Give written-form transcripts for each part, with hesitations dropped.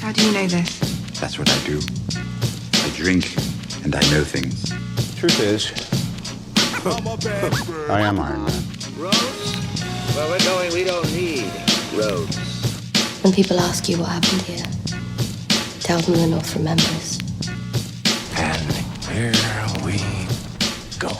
How do you know this? That's what I do. I drink and I know things. Truth is, I am Iron Man. Roads? Where we're going, we don't need roads. When people ask you what happened here, tell them the North remembers. And here we go.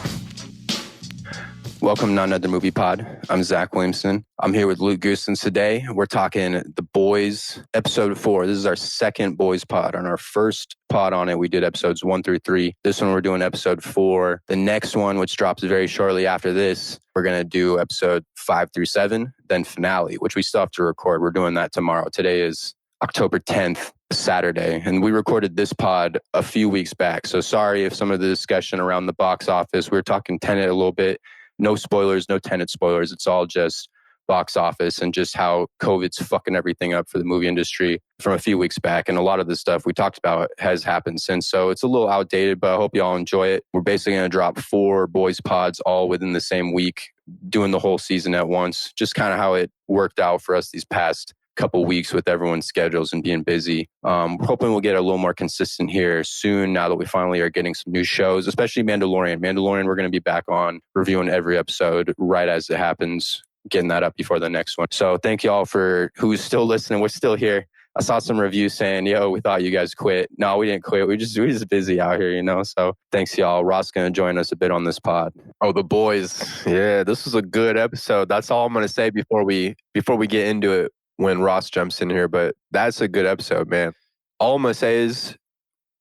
Welcome to Not Another Movie Pod. I'm Zach Williamson. I'm here with Luke Goosens today. We're talking The Boys, episode 4. This is our second Boys pod. On our first pod on it, we did episodes 1 through 3. This one, we're doing episode 4. The next one, which drops very shortly after this, we're going to do episode 5 through 7, then finale, which we still have to record. We're doing that tomorrow. Today is October 10th, Saturday, and we recorded this pod a few weeks back. So sorry if some of the discussion around the box office, we were talking Tenet a little bit. No spoilers, no Tenet spoilers. It's all just box office and just how COVID's fucking everything up for the movie industry from a few weeks back. And a lot of the stuff we talked about has happened since. So it's a little outdated, but I hope you all enjoy it. We're basically going to drop 4 boys pods all within the same week, doing the whole season at once. Just kind of how it worked out for us these past couple weeks with everyone's schedules and being busy. Hoping we'll get a little more consistent here soon now that we finally are getting some new shows, especially Mandalorian. We're going to be back on reviewing every episode right as it happens, getting that up before the next one. So thank you all for who's still listening. We're still here. I saw some reviews saying, yo, we thought you guys quit. No, we didn't quit. We're just busy out here, you know? So thanks y'all. Ross going to join us a bit on this pod. Oh, The Boys. Yeah, this was a good episode. That's all I'm going to say before we get into it, when Ross jumps in here, but that's a good episode, man. All I'm going to say is,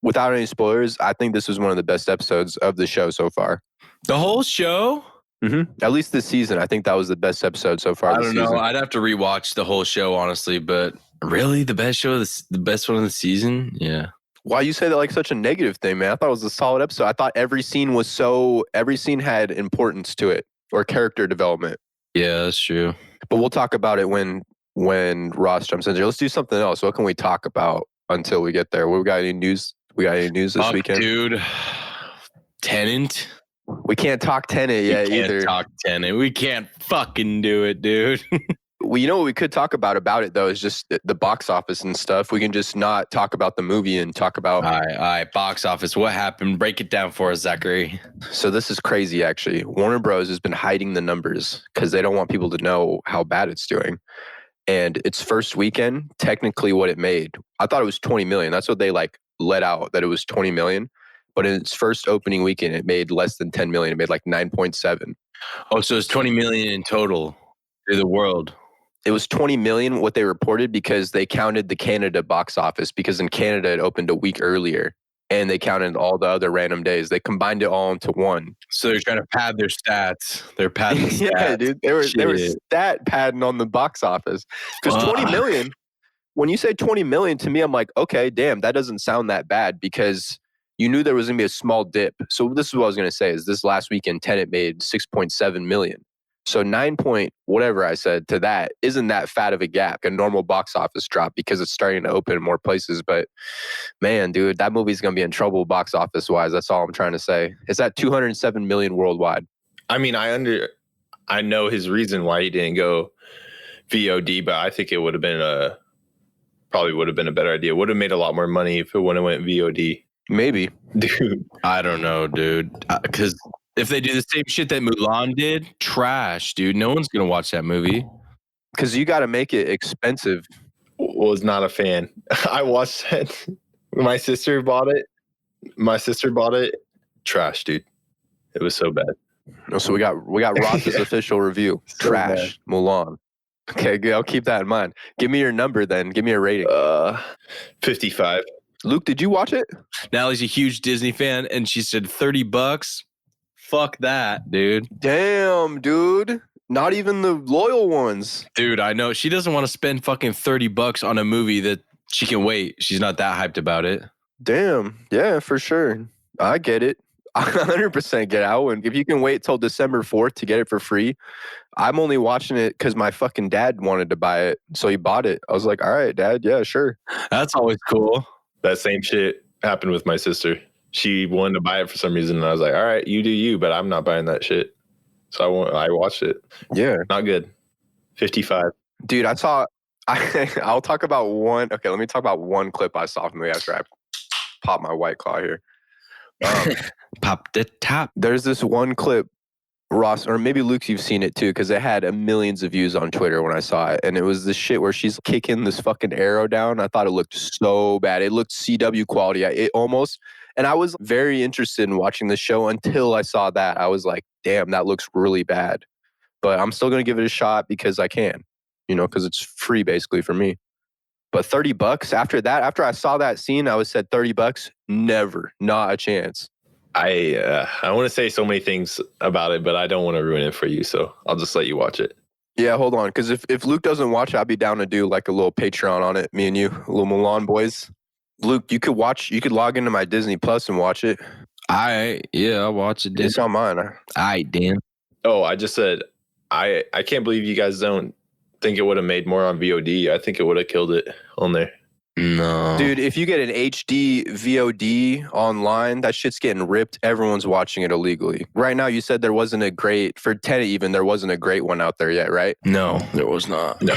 without any spoilers, I think this was one of the best episodes of the show so far. The whole show? Mm-hmm. At least this season. I think that was the best episode so far. I don't know. I'd have to rewatch the whole show, honestly, but really? The best show, the best one of the season? Yeah. Why you say that like such a negative thing, man? I thought it was a solid episode. I thought every scene had importance to it or character development. Yeah, that's true. But we'll talk about it when Ross jumps in here. Let's do something else. What can we talk about until we get there? We got any news? This weekend? Dude, Tenet. We can't talk Tenet yet either. We can't talk Tenet. We can't fucking do it, dude. Well, you know what we could talk about it, though, is just the box office and stuff. We can just not talk about the movie and talk about... All right, box office. What happened? Break it down for us, Zachary. So this is crazy, actually. Warner Bros. Has been hiding the numbers because they don't want people to know how bad it's doing. And its first weekend, technically what it made, I thought it was 20 million. That's what they let out, that it was 20 million. But in its first opening weekend, it made less than 10 million. It made like 9.7. Oh, so it's 20 million in total through the world. It was 20 million what they reported because they counted the Canada box office, because in Canada it opened a week earlier. And they counted all the other random days. They combined it all into one. So they're trying to pad their stats. They're padding the stats. Yeah, dude. They were stat padding on the box office. Because 20 million, when you say 20 million, to me, I'm like, okay, damn, that doesn't sound that bad, because you knew there was going to be a small dip. So this is what I was going to say, is this last weekend, Tenet made 6.7 million. So 9 point whatever I said to that isn't that fat of a gap, a normal box office drop, because it's starting to open in more places. But man, dude, that movie's going to be in trouble box office wise. That's all I'm trying to say. It's at 207 million worldwide. I mean, I know his reason why he didn't go VOD, but I think it would have been probably would have been a better idea. Would have made a lot more money if it wouldn't have went VOD. Maybe. Dude. I don't know, dude. Because if they do the same shit that Mulan did, trash, dude. No one's going to watch that movie. Because you got to make it expensive. Was not a fan. I watched it. My sister bought it. Trash, dude. It was so bad. So we got Ross's official review. So trash. Bad. Mulan. Okay, good. I'll keep that in mind. Give me your number then. Give me a rating. 55. Luke, did you watch it? Natalie's a huge Disney fan, and she said $30. Fuck that, dude. Damn, dude. Not even the loyal ones. Dude, I know. She doesn't want to spend fucking $30 on a movie that she can wait. She's not that hyped about it. Damn. Yeah, for sure. I get it. I 100% get out. And if you can wait till December 4th to get it for free, I'm only watching it because my fucking dad wanted to buy it. So he bought it. I was like, all right, Dad. Yeah, sure. That's always cool. That same shit happened with my sister. She wanted to buy it for some reason, and I was like, all right, you do you, but I'm not buying that shit. So I watched it. Yeah. Not good. 55. Dude, I saw I'll talk about one. Okay, let me talk about one clip I saw from the movie after I pop my White Claw here. Pop the top. There's this one clip, Ross, or maybe Luke, you've seen it too, because it had millions of views on Twitter when I saw it. And it was this shit where she's kicking this fucking arrow down. I thought it looked so bad. It looked CW quality. It almost, and I was very interested in watching the show until I saw that. I was like, damn, that looks really bad. But I'm still going to give it a shot because I can, because it's free basically for me. But $30 after that, after I saw that scene, I was said $30, never, not a chance. I want to say so many things about it, but I don't want to ruin it for you, so I'll just let you watch it. Yeah, hold on, because if Luke doesn't watch it, I'll be down to do like a little Patreon on it, me and you, a little Mulan boys. Luke, you could log into my Disney Plus and watch it. I'll watch it. It's on mine. Dan. Oh, I just said, I can't believe you guys don't think it would have made more on VOD. I think it would have killed it on there. No. Dude, if you get an HD VOD online, that shit's getting ripped. Everyone's watching it illegally. Right now, you said there wasn't a great, for Tenet even, there wasn't a great one out there yet, right? No, there was not. No.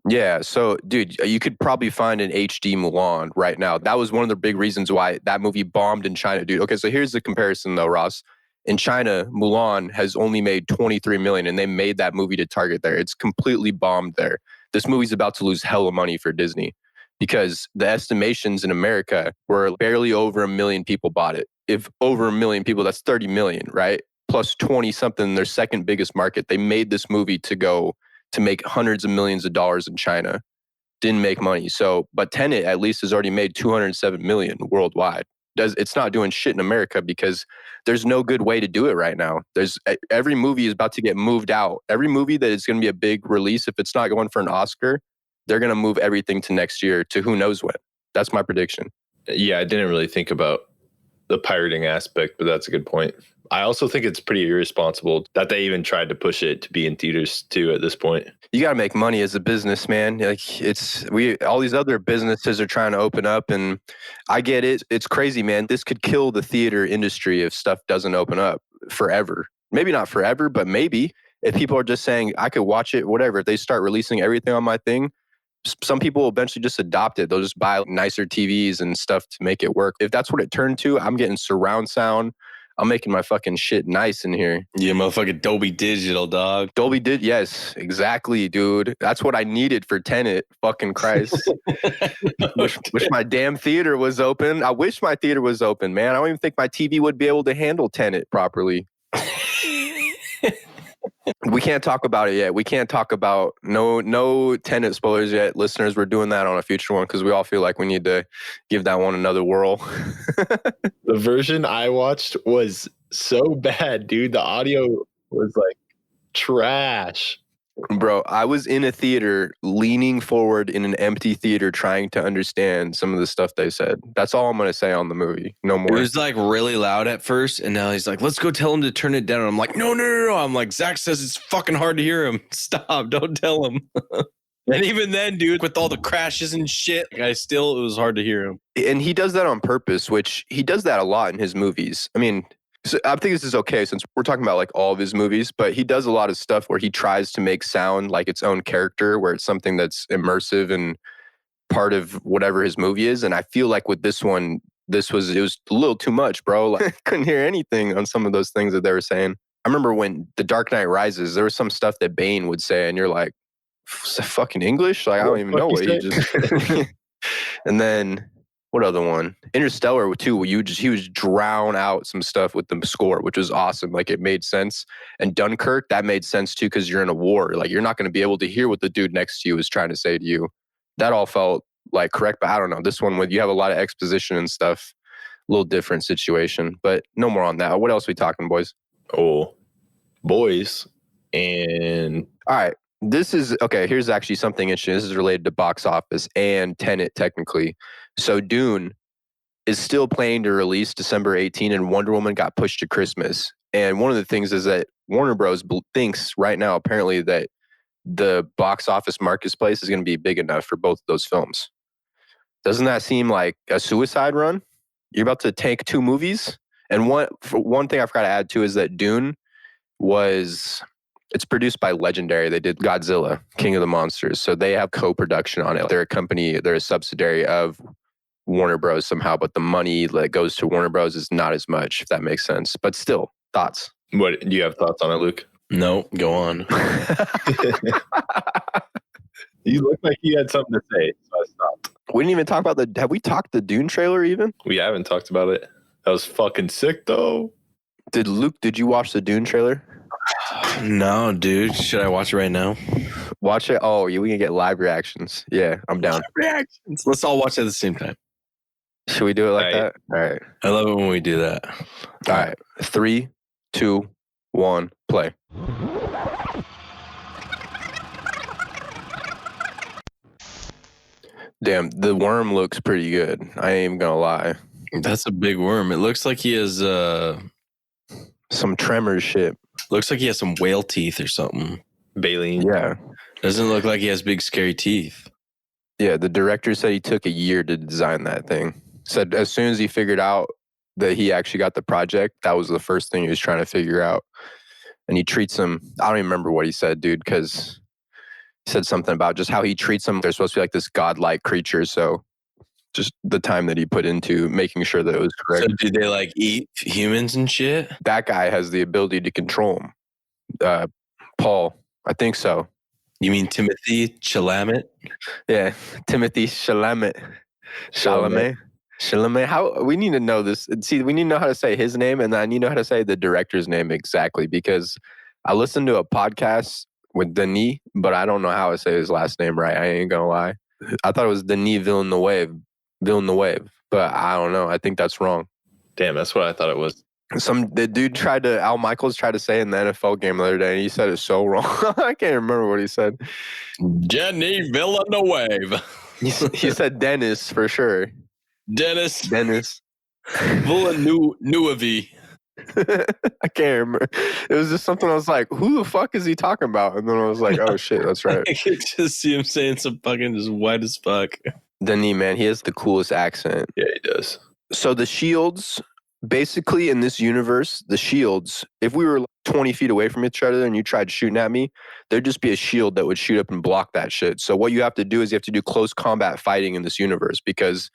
Yeah, so, dude, you could probably find an HD Mulan right now. That was one of the big reasons why that movie bombed in China, dude. Okay, so here's the comparison, though, Ross. In China, Mulan has only made 23 million, and they made that movie to target there. It's completely bombed there. This movie's about to lose hella money for Disney because the estimations in America were barely over 1 million people bought it. If over 1 million people, that's 30 million, right? Plus 20 something, their second biggest market. They made this movie to make hundreds of millions of dollars in China. Didn't make money. So, but Tenet at least has already made 207 million worldwide. It's not doing shit in America because there's no good way to do it right now. Every movie is about to get moved out. Every movie that is going to be a big release, if it's not going for an Oscar, they're going to move everything to next year to who knows when. That's my prediction. Yeah, I didn't really think about the pirating aspect, but that's a good point. I also think it's pretty irresponsible that they even tried to push it to be in theaters too at this point. You got to make money as a business, man. Like all these other businesses are trying to open up, and I get it. It's crazy, man. This could kill the theater industry if stuff doesn't open up forever. Maybe not forever, but maybe if people are just saying, I could watch it, whatever. If they start releasing everything on my thing, some people will eventually just adopt it. They'll just buy nicer TVs and stuff to make it work. If that's what it turned to, I'm getting surround sound. I'm making my fucking shit nice in here. Yeah, motherfucking Dolby Digital, dog. Dolby did, yes, exactly, dude. That's what I needed for Tenet. Fucking Christ. wish my damn theater was open. I wish my theater was open, man. I don't even think my TV would be able to handle Tenet properly. We can't talk about it yet. We can't talk about no Tenet spoilers yet. Listeners, we're doing that on a future one because we all feel like we need to give that one another whirl. The version I watched was so bad, dude. The audio was like trash. Bro, I was in a theater leaning forward in an empty theater trying to understand some of the stuff they said. That's all I'm going to say on the movie. No more. It was like really loud at first, and now he's like, let's go tell him to turn it down. And I'm like, no. I'm like, Zach says it's fucking hard to hear him. Stop, don't tell him. And even then, dude, with all the crashes and shit, it was hard to hear him. And he does that on purpose, which he does that a lot in his movies. I mean, so I think this is okay since we're talking about like all of his movies, but he does a lot of stuff where he tries to make sound like its own character, where it's something that's immersive and part of whatever his movie is. And I feel like with this one, it was a little too much, bro. Like, I couldn't hear anything on some of those things that they were saying. I remember when The Dark Knight Rises, there was some stuff that Bane would say, and you're like, fucking English? Like, I don't even know what he just... And then... what other one? Interstellar too. He would drown out some stuff with the score, which was awesome. Like it made sense. And Dunkirk, that made sense too because you're in a war. Like you're not going to be able to hear what the dude next to you is trying to say to you. That all felt like correct, but I don't know. This one, with you have a lot of exposition and stuff, a little different situation. But no more on that. What else are we talking, boys? Oh, boys, and all right. This is okay. Here's actually something interesting. This is related to box office and Tenet technically. So Dune is still planning to release December 18, and Wonder Woman got pushed to Christmas. And one of the things is that Warner Bros. Thinks right now apparently that the box office marketplace is going to be big enough for both of those films. Doesn't that seem like a suicide run? You're about to tank two movies. And one thing I forgot to add too is that Dune was It's produced by Legendary. They did Godzilla, King of the Monsters. So they have co-production on it. They're a company, they're a subsidiary of Warner Bros. Somehow, but the money that goes to Warner Bros. Is not as much, if that makes sense. But still, thoughts? What do you have thoughts on it, Luke? No, go on. You look like you had something to say, so I stopped. We didn't even talk about have we talked the Dune trailer even? We haven't talked about it. That was fucking sick, though. Did you watch the Dune trailer? No, dude. Should I watch it right now? Watch it. Oh, we can get live reactions. Yeah, I'm down. Reactions. Let's all watch it at the same time. Should we do it like All that? All right. I love it when we do that. All right. 3, 2, 1, play. Damn, the worm looks pretty good. I ain't even gonna lie. That's a big worm. It looks like he has Some tremor shit. looks like he has some whale teeth or something. Baleen. Yeah. Doesn't look like he has big scary teeth. Yeah, the director said he took a year to design that thing. Said as soon as he figured out that he actually got the project, that was the first thing he was trying to figure out. And he treats them, I don't even remember what he said, dude, because he said something about just how he treats them. They're supposed to be like this godlike creature. So just the time that he put into making sure that it was correct. So do they like eat humans and shit? That guy has the ability to control him. Paul, I think so. You mean Timothy Chalamet? Yeah, Timothy Chalamet. Chalamet. How we need to know this. See, we need to know how to say his name, and I need to know how to say the director's name exactly because I listened to a podcast with Denis, but I don't know how to say his last name right. I ain't gonna lie. I thought it was Denis Villeneuve, but I don't know. I think that's wrong. Damn, that's what I thought it was. The dude Al Michaels tried to say in the NFL game the other day, and he said it so wrong. I can't remember what he said. Jenny Villeneuve. He said Dennis for sure. Dennis I Villeneuve. can't remember. It was just something I was like, who the fuck is he talking about? And then I was like, oh shit, that's right. I could just see him saying some fucking just white as fuck. Denis, man, he has the coolest accent. Yeah, he does. So the shields, basically in this universe, the shields, if we were 20 feet away from each other and you tried shooting at me, there'd just be a shield that would shoot up and block that shit. So what you have to do is you have to do close combat fighting in this universe because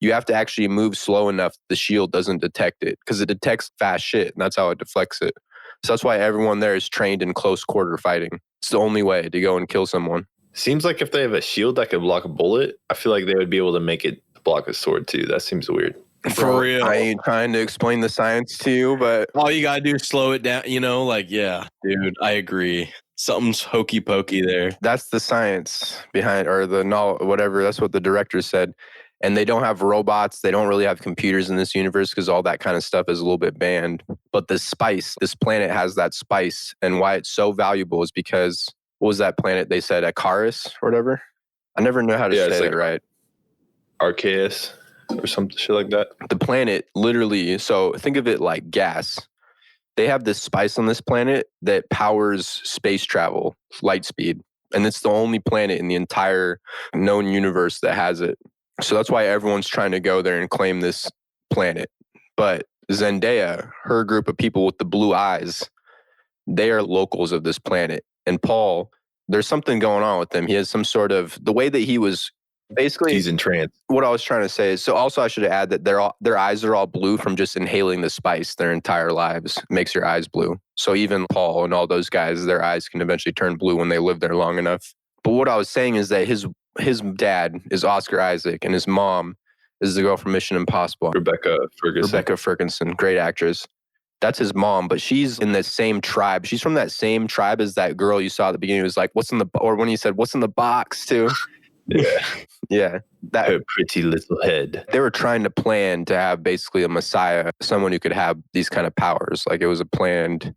you have to actually move slow enough the shield doesn't detect it because it detects fast shit and that's how it deflects it. So that's why everyone there is trained in close quarter fighting. It's the only way to go and kill someone. Seems like if they have a shield that could block a bullet, I feel like they would be able to make it block a sword too. That seems weird. For real. I ain't trying to explain the science to you, but All you gotta do is slow it down, yeah, dude, I agree. Something's hokey pokey there. that's the science behind, or the knowledge, whatever. That's what the director said. And they don't have robots. They don't really have computers in this universe because all that kind of stuff is a little bit banned. But the spice, this planet has that spice. And why it's so valuable is because, what was that planet they said? Akaris or whatever? I never know how to Yeah, it's say like it right. Arceus or some shit like that. The planet literally, so think of it like gas. They have this spice on this planet that powers space travel, light speed. And it's the only planet in the entire known universe that has it. So that's why everyone's trying to go there and claim this planet. But Zendaya, her group of people with the blue eyes, they are locals of this planet. And Paul, there's something going on with him. He has some sort of, the way that he was basically, He's in trance. what I was trying to say is, so also I should add that their eyes are all blue from just inhaling the spice their entire lives. It makes your eyes blue. So even Paul and all those guys, their eyes can eventually turn blue when they live there long enough. But what I was saying is that his dad is Oscar Isaac and his mom is the girl from Mission Impossible. Rebecca Ferguson. Great actress. That's his mom, but she's in the same tribe. She's from that same tribe as that girl you saw at the beginning. It was like, or when he said, what's in the box too? Yeah. Yeah. Her pretty little head. They were trying to plan to have basically a messiah, someone who could have these kind of powers. Like it was a planned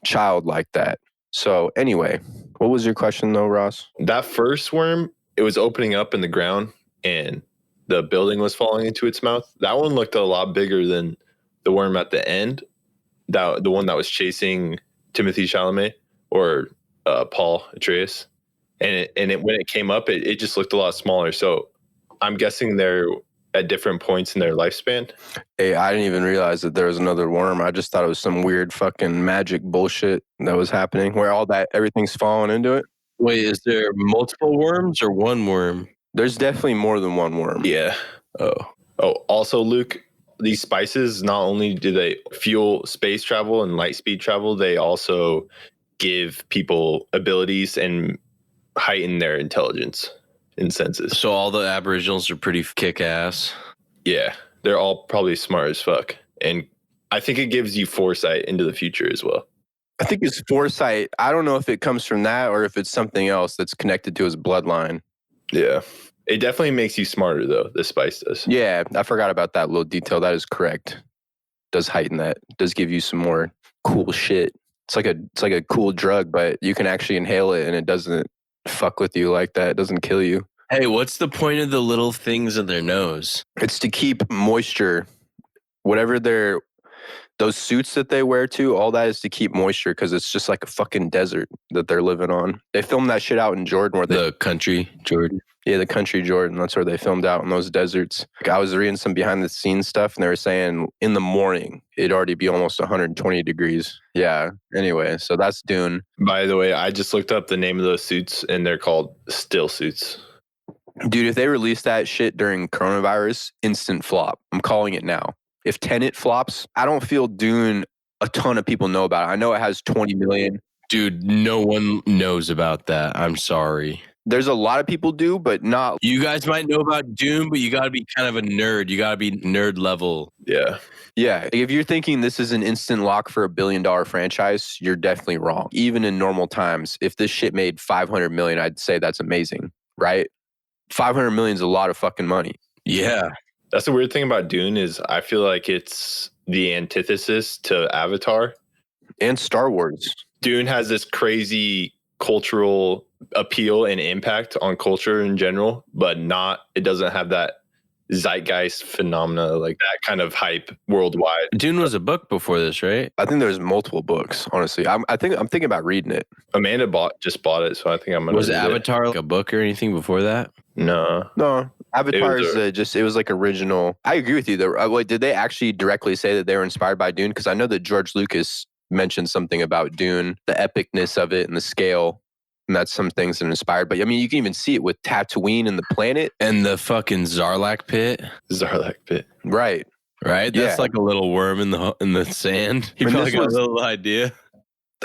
child like that. So anyway, what was your question though, Ross? That first worm, it was opening up in the ground and the building was falling into its mouth. That one looked a lot bigger than the worm at the end. The one that was chasing Timothy Chalamet or Paul Atreides. And when it came up, it just looked a lot smaller. So I'm guessing they're at different points in their lifespan. Hey, I didn't even realize that there was another worm. I just thought it was some weird fucking magic bullshit that was happening where everything's falling into it. Wait, is there multiple worms or one worm? There's definitely more than one worm. Yeah. Oh. Also, Luke, these spices, not only do they fuel space travel and light speed travel, they also give people abilities and heighten their intelligence and senses. So all the Aboriginals are pretty kick-ass. Yeah. They're all probably smart as fuck. And I think it gives you foresight into the future as well. I think his foresight, I don't know if it comes from that or if it's something else that's connected to his bloodline. Yeah. It definitely makes you smarter, though. This spice does. Yeah, I forgot about that little detail. That is correct. Does heighten that. Does give you some more cool shit. It's like a cool drug, but you can actually inhale it and it doesn't fuck with you like that. It doesn't kill you. Hey, what's the point of the little things in their nose? It's to keep moisture. Whatever those suits that they wear too, all that is to keep moisture because it's just like a fucking desert that they're living on. They filmed that shit out in Jordan where The country, Jordan. Yeah, the country Jordan. That's where they filmed out in those deserts. Like, I was reading some behind the scenes stuff and they were saying in the morning, it'd already be almost 120 degrees. Yeah. Anyway, so that's Dune. By the way, I just looked up the name of those suits and they're called still suits. Dude, if they release that shit during coronavirus, instant flop. I'm calling it now. If Tenet flops, I don't feel Dune a ton of people know about it. I know it has 20 million. Dude, no one knows about that. I'm sorry. There's a lot of people do, but not. You guys might know about Dune, but you got to be kind of a nerd. You got to be nerd level. Yeah. Yeah. If you're thinking this is an instant lock for $1 billion franchise, you're definitely wrong. Even in normal times, if this shit made 500 million, I'd say that's amazing, right? 500 million is a lot of fucking money. Yeah. That's the weird thing about Dune is I feel like it's the antithesis to Avatar. And Star Wars. Dune has this crazy cultural appeal and impact on culture in general, but it doesn't have that zeitgeist phenomena, like that kind of hype worldwide. Dune was a book before this, right? I think there's multiple books, honestly. I'm thinking about reading it. Amanda just bought it, so I think I'm gonna Was read Avatar like a book or anything before that? it. No. Avatar It was is it was like original. I agree with you though. Wait, did they actually directly say that they were inspired by Dune? Because I know that George Lucas mentioned something about Dune, the epicness of it and the scale. And that's some things that inspired. But I mean, you can even see it with Tatooine and the planet. And the fucking Zarlak pit. Zarlak pit. Right. Right? That's Yeah. like a little worm in the sand. You And probably this got was- a little idea.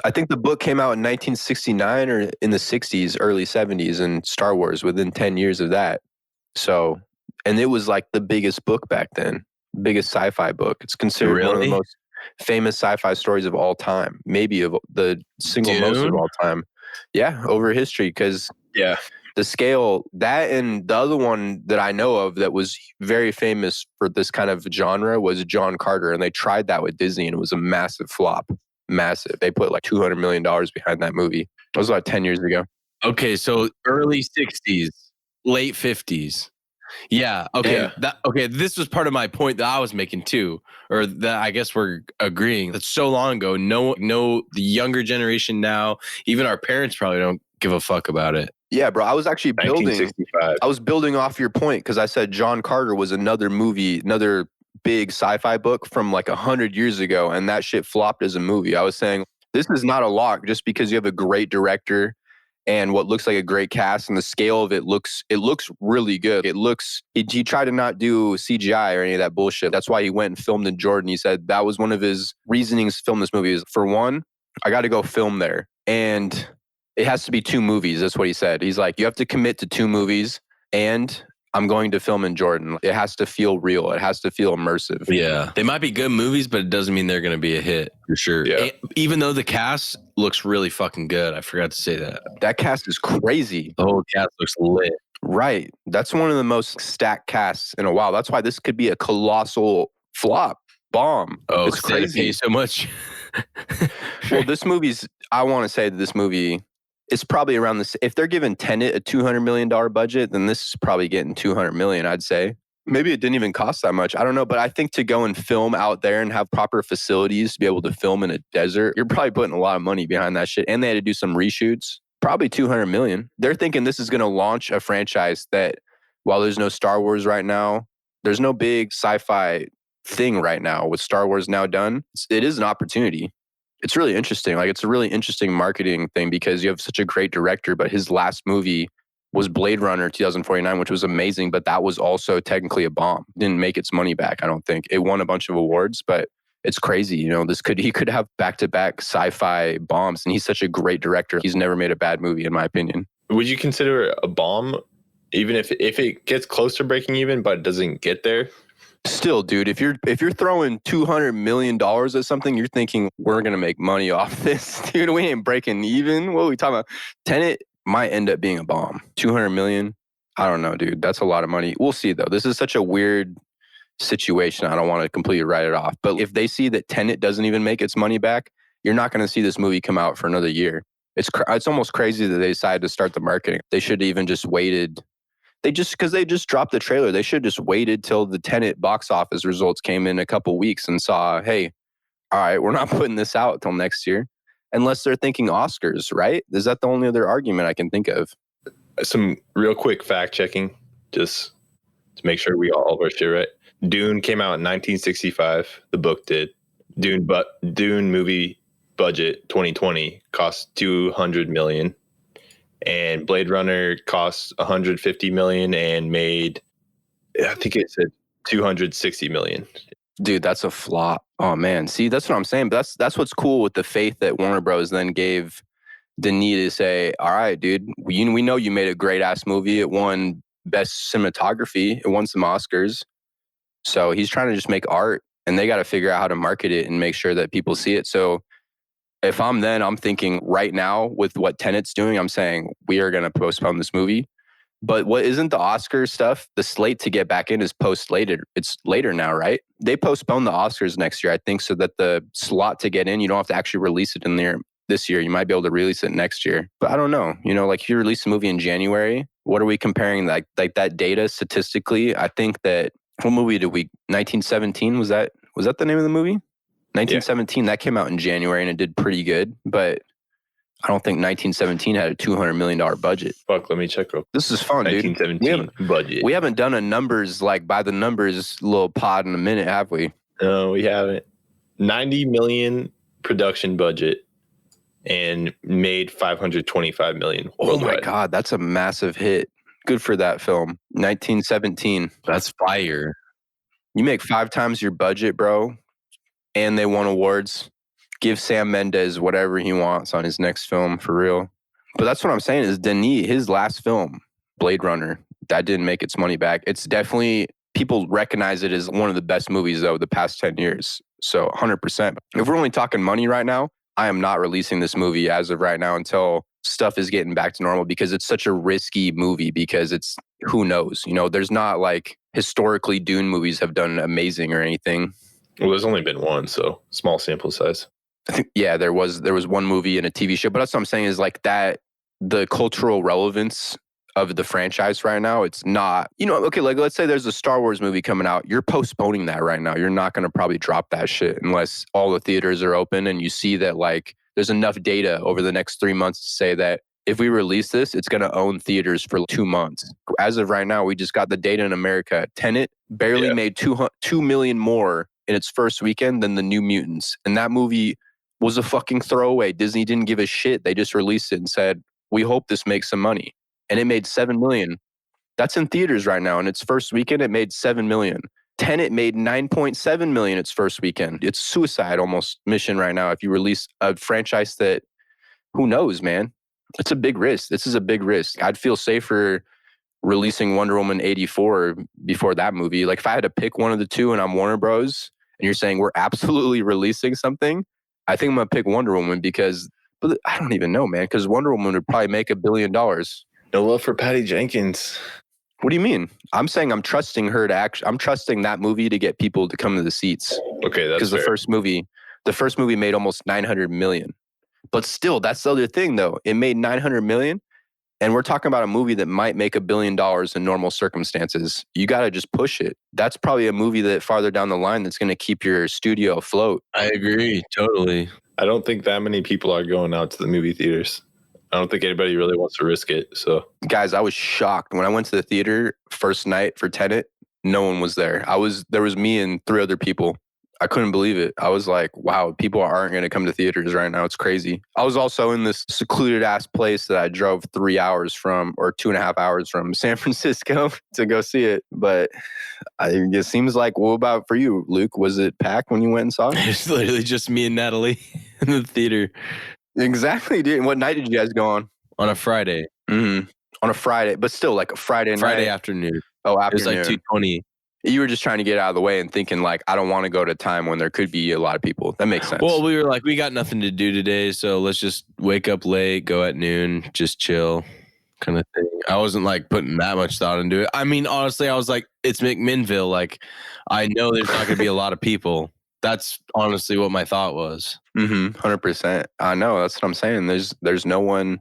I think the book came out in 1969 or in the 60s, early 70s, and Star Wars within 10 years of that. So, and it was like the biggest book back then, biggest sci-fi book. It's considered one of the Really? most famous sci-fi stories of all time, maybe of the single most of Dune? all time. Yeah, over history, because Yeah. the scale, that and the other one that I know of that was very famous for this kind of genre was John Carter, and they tried that with Disney, and it was a massive flop. Massive. They put like $200 million behind that movie. It was about 10 years ago. Okay, so early 60s, late 50s. Yeah. Okay. Yeah. This was part of my point that I was making too, or that I guess we're agreeing. That's so long ago. No, the younger generation now, even our parents probably don't give a fuck about it. Yeah, bro. I was actually building. 1965. I was building off your point because I said John Carter was another movie, another big sci-fi book from like 100 years ago, and that shit flopped as a movie. I was saying this is not a lock just because you have a great director and what looks like a great cast, and the scale of it looks really good. He tried to not do CGI or any of that bullshit. That's why he went and filmed in Jordan. He said that was one of his reasonings to film this movie is, for one, I got to go film there, and it has to be 2 movies. That's what he said. He's like, you have to commit to 2 movies, and I'm going to film in Jordan. It has to feel real. It has to feel immersive. Yeah. They might be good movies, but it doesn't mean they're going to be a hit for sure. Yeah. Even though the cast looks really fucking good. I forgot to say that. That cast is crazy. The whole cast looks lit. Right. That's one of the most stacked casts in a while. That's why this could be a colossal flop, bomb. Oh, It's they pay crazy. so much. Well, I want to say that this movie, it's probably around this. If they're giving Tenet a $200 million budget, then this is probably getting $200 million, I'd say. Maybe it didn't even cost that much. I don't know. But I think to go and film out there and have proper facilities to be able to film in a desert, you're probably putting a lot of money behind that shit. And they had to do some reshoots. Probably $200 million. They're thinking this is going to launch a franchise that, while there's no Star Wars right now, There's no big sci-fi thing right now with Star Wars now done. It is an opportunity. It's really interesting. Like, it's a really interesting marketing thing because you have such a great director, but his last movie was Blade Runner 2049, which was amazing, but that was also technically a bomb. Didn't make its money back, I don't think. It won a bunch of awards, but it's crazy. You know, he could have back-to-back sci-fi bombs, and he's such a great director. He's never made a bad movie, in my opinion. Would you consider it a bomb, even if it gets close to breaking even, but it doesn't get there? Still, dude, if you're throwing $200 million at something, you're thinking we're gonna make money off this, dude. We ain't breaking even. What are we talking about? Tenet might end up being a bomb. 200 million. I don't know, dude. That's a lot of money. We'll see, though. This is such a weird situation. I don't want to completely write it off. But if they see that Tenet doesn't even make its money back, you're not going to see this movie come out for another year. It's almost crazy that they decided to start the marketing. They should have even just waited. Because they just dropped the trailer. They should have just waited till the Tenet box office results came in a couple weeks and saw, hey, all right, we're not putting this out till next year. Unless they're thinking Oscars, right? Is that the only other argument I can think of? Some real quick fact checking, just to make sure we all have our shit right. Dune came out in 1965. The book did. Dune movie budget 2020 cost $200 million, and Blade Runner cost $150 million and made, I think it said $260 million. Dude, that's a flop. Oh man, see, that's what I'm saying. But that's what's cool with the faith that Warner Bros. Then gave Denis to say, all right, dude, we know you made a great ass movie. It won best cinematography. It won some Oscars. So he's trying to just make art, and they got to figure out how to market it and make sure that people see it. So if I'm thinking right now with what Tenet's doing, I'm saying we are going to postpone this movie. But what isn't the Oscar stuff? The slate to get back in is post-slated. It's later now, right? They postponed the Oscars next year, I think, so that the slot to get in, you don't have to actually release it in there this year. You might be able to release it next year. But I don't know. You know, like if you release a movie in January, what are we comparing? Like that data statistically? I think that, what movie did we, 1917, was that the name of the movie? 1917, that came out in January and it did pretty good. But I don't think 1917 had a $200 million budget. Fuck, let me check. This is fun, dude. 1917 budget. We haven't done a numbers, like by the numbers little pod in a minute, have we? No, we haven't. 90 million production budget and made 525 million. Oh my God, that's a massive hit. Good for that film. 1917. That's fire. You make 5 times your budget, bro, and they won awards. Give Sam Mendes whatever he wants on his next film, for real. But that's what I'm saying is Denis, his last film, Blade Runner, that didn't make its money back. It's definitely, people recognize it as one of the best movies, though, the past 10 years. So 100%. If we're only talking money right now, I am not releasing this movie as of right now until stuff is getting back to normal, because it's such a risky movie, because it's, who knows? You know, there's not like historically Dune movies have done amazing or anything. Well, there's only been one, so small sample size. I think, yeah, there was one movie and a TV show, but that's what I'm saying is like that, the cultural relevance of the franchise right now, it's not, you know, okay, like let's say there's a Star Wars movie coming out, you're postponing that right now. You're not going to probably drop that shit unless all the theaters are open and you see that like there's enough data over the next 3 months to say that if we release this, it's going to own theaters for 2 months. As of right now, we just got the data in America. Tenet barely made 2 million more in its first weekend than the New Mutants. And that movie was a fucking throwaway. Disney didn't give a shit. They just released it and said, we hope this makes some money. And it made 7 million. That's in theaters right now. In its first weekend, it made 7 million. Tenet made 9.7 million its first weekend. It's suicide almost mission right now if you release a franchise that, who knows, man? It's a big risk. This is a big risk. I'd feel safer releasing Wonder Woman 84 before that movie. Like if I had to pick one of the two and I'm Warner Bros. And you're saying we're absolutely releasing something, I think I'm going to pick Wonder Woman because, but I don't even know, man, because Wonder Woman would probably make $1 billion. No love for Patty Jenkins. What do you mean? I'm saying I'm trusting her to I'm trusting that movie to get people to come to the seats. Okay, that's because the first movie made almost 900 million. But still, that's the other thing though. It made 900 million, and we're talking about a movie that might make $1 billion in normal circumstances. You got to just push it. That's probably a movie that farther down the line that's going to keep your studio afloat. I agree, totally. I don't think that many people are going out to the movie theaters. I don't think anybody really wants to risk it. So, guys, I was shocked when I went to the theater first night for Tenet. No one was there. There was me and 3 other people. I couldn't believe it. I was like, wow, people aren't going to come to theaters right now. It's crazy. I was also in this secluded ass place that I drove 3 hours from, or 2.5 hours from San Francisco to go see it. But it seems like, what about for you, Luke? Was it packed when you went and saw it? It's literally just me and Natalie in the theater Exactly, dude. What night did you guys go on? on a Friday. Mm-hmm. On a Friday, but still like a Friday night. Afternoon. Oh, It was afternoon. like 2:20. You were just trying to get out of the way and thinking like, I don't want to go to a time when there could be a lot of people. That makes sense. Well, we were like, we got nothing to do today, so let's just wake up late, go at noon, just chill, kind of thing. I wasn't like putting that much thought into it. I mean, honestly, I was like, it's McMinnville. Like, I know there's not going to be a lot of people. That's honestly what my thought was. 100%. I know. That's what I'm saying. There's no one.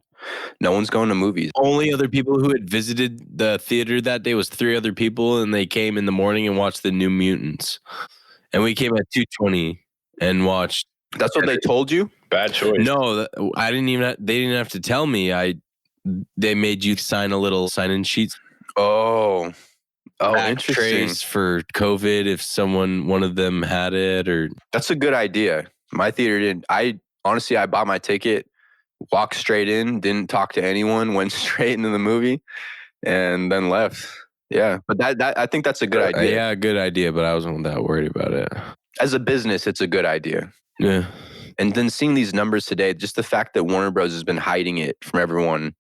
No one's going to movies. Only other people who had visited the theater that day was 3 other people, and they came in the morning and watched the New Mutants. And we came at 2:20 and watched. That's what they told you? Bad choice. No, I didn't even. They didn't have to tell me. They made you sign a little sign-in sheet. Oh, Back interesting. trace for COVID if one of them had it, or That's a good idea. My theater didn't. I bought my ticket, walked straight in, didn't talk to anyone, went straight into the movie, and then left. Yeah, but that I think that's a good idea. yeah, good idea. But I wasn't that worried about it. As a business, it's a good idea. Yeah. And then seeing these numbers today, just the fact that Warner Bros. Has been hiding it from everyone,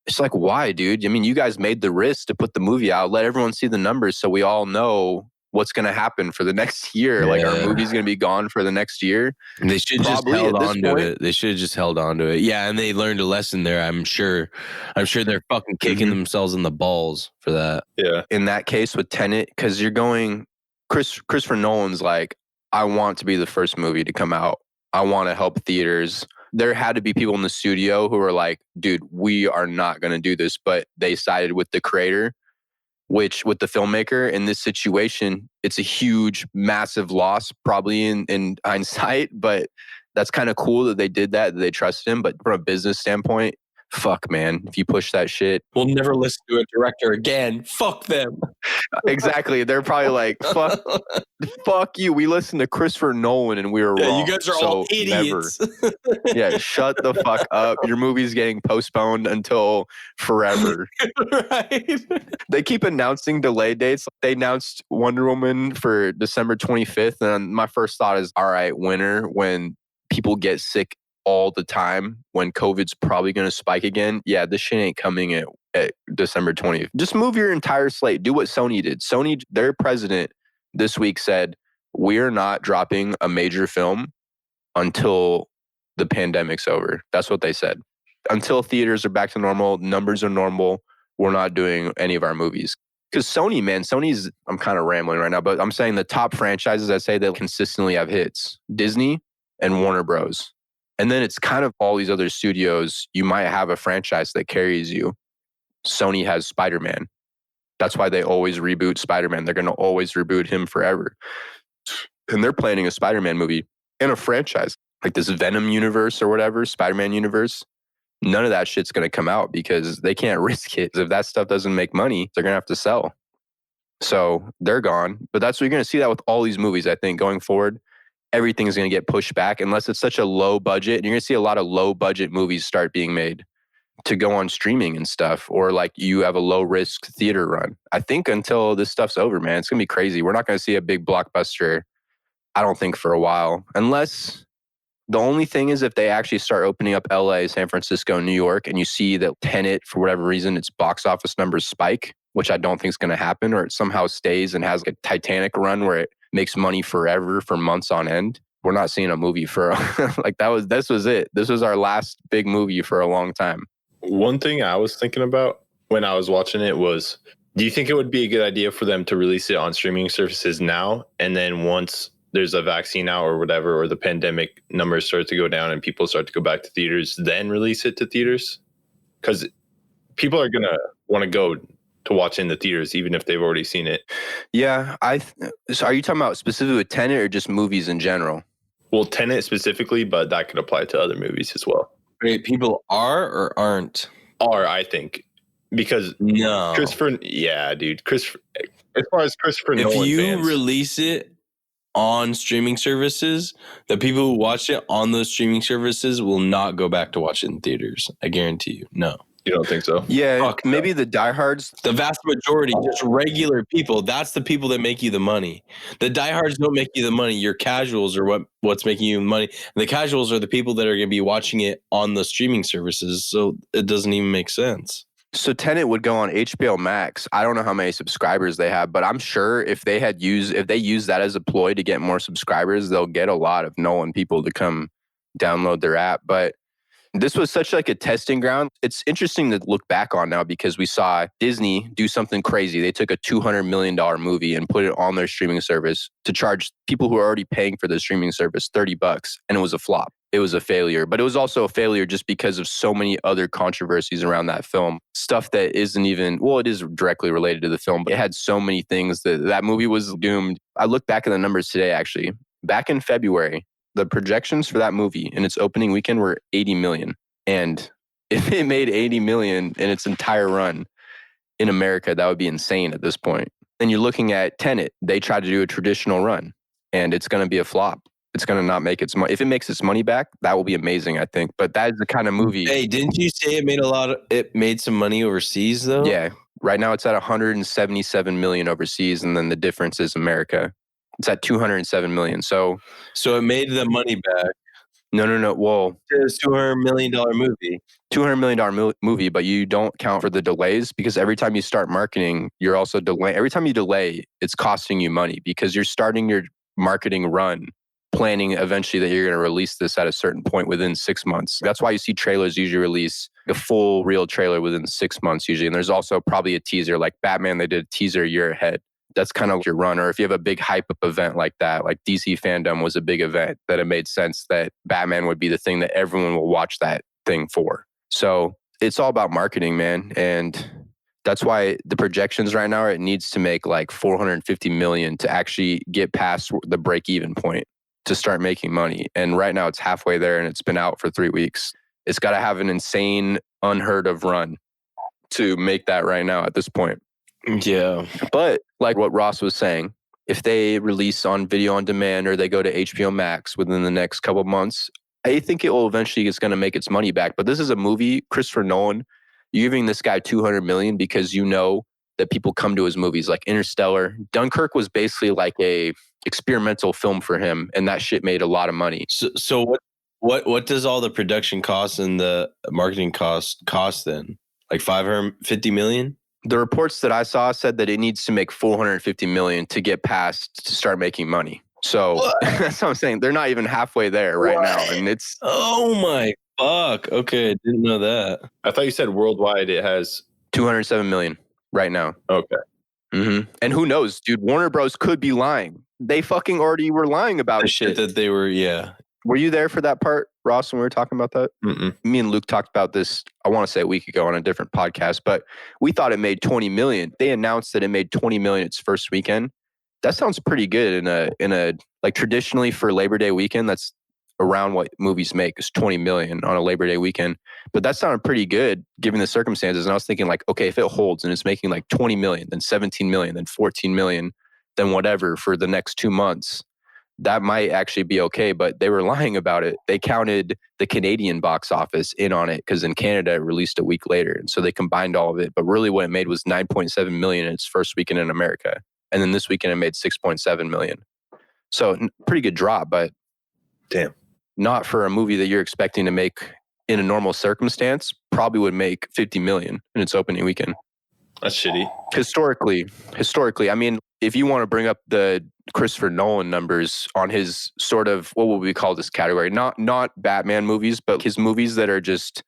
it's like, why, dude? I mean, you guys made the risk to put the movie out, let everyone see the numbers so we all know what's going to happen for the next year. Like, our movie's going to be gone for the next year. They should just Probably held at this on to point. it. They should have just held on to it. Yeah, and they learned a lesson there. I'm sure they're fucking kicking themselves in the balls for that. Yeah. In that case with Tenet, because you're going, Christopher Nolan's like, I want to be the first movie to come out. I want to help theaters. There had to be people in the studio who were like, dude, we are not going to do this. But they sided with the creator, which with the filmmaker in this situation, it's a huge, massive loss, probably in hindsight. But that's kind of cool that they did that they trusted him. But from a business standpoint, fuck, man, if you push that shit. We'll never listen to a director again. Fuck them. Exactly. They're probably like, fuck you. We listened to Christopher Nolan and we were wrong. You guys are all idiots. Yeah, shut the fuck up. Your movie's getting postponed until forever. Right. They keep announcing delay dates. They announced Wonder Woman for December 25th. And my first thought is, all right, winter, when people get sick all the time, when COVID's probably going to spike again. Yeah, this shit ain't coming at December 20th. Just move your entire slate. Do what Sony did. Sony, their president this week said, we're not dropping a major film until the pandemic's over. That's what they said. Until theaters are back to normal, numbers are normal, we're not doing any of our movies. Because Sony, man, I'm kind of rambling right now, but I'm saying the top franchises I say that consistently have hits, Disney and Warner Bros. And then it's kind of all these other studios. You might have a franchise that carries you. Sony has Spider-Man. That's why they always reboot Spider-Man. They're going to always reboot him forever. And they're planning a Spider-Man movie in a franchise. Like this Venom universe or whatever, Spider-Man universe. None of that shit's going to come out because they can't risk it. If that stuff doesn't make money, they're going to have to sell. So they're gone. But that's what you're going to see that with all these movies, I think, going forward. Everything's going to get pushed back unless it's such a low budget. And you're going to see a lot of low budget movies start being made to go on streaming and stuff, or like you have a low risk theater run. I think until this stuff's over, man, it's going to be crazy. We're not going to see a big blockbuster, I don't think, for a while. Unless the only thing is if they actually start opening up LA, San Francisco, New York, and you see that Tenet, for whatever reason, its box office numbers spike, which I don't think is going to happen, or it somehow stays and has like a Titanic run where it makes money forever for months on end. We're not seeing a movie for like this was it. This was our last big movie for a long time. One thing I was thinking about when I was watching it was, do you think it would be a good idea for them to release it on streaming services now? And then once there's a vaccine out or whatever, or the pandemic numbers start to go down and people start to go back to theaters, then release it to theaters? Because people are going to want to go to watch in the theaters, even if they've already seen it. Yeah. So are you talking about specifically with Tenet or just movies in general? Well, Tenet specifically, but that could apply to other movies as well. Wait, people are or aren't? Or I think, because No. Christopher, yeah, dude, as far as Christopher If Nolan you fans, release it on streaming services, the people who watch it on those streaming services will not go back to watch it in theaters. I guarantee you. No. you don't think so? Yeah, Fuck no. maybe the diehards. The vast majority, just regular people, that's the people that make you the money. The diehards don't make you the money. Your casuals are what's making you the money. And the casuals are the people that are going to be watching it on the streaming services. So it doesn't even make sense. So Tenet would go on HBO Max. I don't know how many subscribers they have, but I'm sure if they use that as a ploy to get more subscribers, they'll get a lot of Nolan people to come download their app. But this was such like a testing ground. It's interesting to look back on now because we saw Disney do something crazy. They took a $200 million movie and put it on their streaming service to charge people who are already paying for the streaming service $30, and it was a flop. It was a failure, but it was also a failure just because of so many other controversies around that film. Stuff that isn't even, well, it is directly related to the film, but it had so many things that movie was doomed. I look back at the numbers today, actually. Back in February, the projections for that movie in its opening weekend were 80 million. And if it made 80 million in its entire run in America, that would be insane at this point. Then you're looking at Tenet. They tried to do a traditional run and it's going to be a flop. It's going to not make its money. If it makes its money back, that will be amazing, I think. But that is the kind of movie. Hey, didn't you say it made some money overseas though? Yeah. Right now it's at 177 million overseas. And then the difference is America. It's at 207 million. So it made the money back. No. Well, It's a $200 million movie. $200 million movie, but you don't count for the delays because every time you start marketing, you're also delaying. Every time you delay, it's costing you money because you're starting your marketing run planning eventually that you're going to release this at a certain point within 6 months. That's why you see trailers usually release a full real trailer within 6 months usually. And there's also probably a teaser like Batman, they did a teaser a year ahead. That's kind of your run. Or if you have a big hype up event like that, like DC Fandom was a big event that it made sense that Batman would be the thing that everyone will watch that thing for. So it's all about marketing, man. And that's why the projections right now are it needs to make like 450 million to actually get past the break-even point to start making money. And right now it's halfway there and it's been out for 3 weeks. It's got to have an insane, unheard of run to make that right now at this point. Yeah. But like what Ross was saying, if they release on video on demand or they go to HBO Max within the next couple of months, I think it will eventually it's going to make its money back. But this is a movie, Christopher Nolan, you're giving this guy 200 million because you know that people come to his movies like Interstellar. Dunkirk was basically like a experimental film for him, and that shit made a lot of money. So what does all the production costs and the marketing cost then? Like 550 million? The reports that I saw said that it needs to make 450 million to get past to start making money. So that's what I'm saying. They're not even halfway there right now. And it's... Oh my fuck. Okay, I didn't know that. I thought you said worldwide it has 207 million right now. Okay. Mm-hmm. And who knows, dude, Warner Bros. Could be lying. They fucking already were lying about The shit. that they were, yeah. Were you there for that part, Ross, when we were talking about that? Mm-mm. Me and Luke talked about this, I want to say a week ago on a different podcast, but we thought it made 20 million. They announced that it made 20 million its first weekend. That sounds pretty good in a like traditionally for Labor Day weekend, that's around what movies make is 20 million on a Labor Day weekend. But that sounded pretty good given the circumstances. And I was thinking like, okay, if it holds and it's making like 20 million, then 17 million, then 14 million, then whatever for the next 2 months, that might actually be okay. But they were lying about it. They counted the Canadian box office in on it because in Canada it released a week later. And so they combined all of it. But really what it made was 9.7 million in its first weekend in America. And then this weekend it made 6.7 million. So pretty good drop, but damn, not for a movie that you're expecting to make in a normal circumstance, probably would make 50 million in its opening weekend. That's shitty. Historically, I mean, if you want to bring up the Christopher Nolan numbers on his sort of, what would we call this category? Not Batman movies, but his movies that are just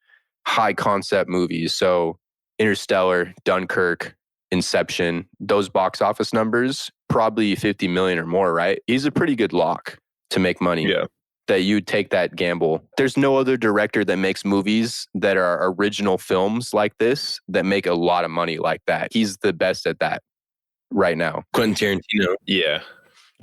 high concept movies. So Interstellar, Dunkirk, Inception, those box office numbers, probably 50 million or more, right? He's a pretty good lock to make money. Yeah. That you take that gamble. There's no other director that makes movies that are original films like this that make a lot of money like that. He's the best at that right now. Quentin Tarantino. Yeah.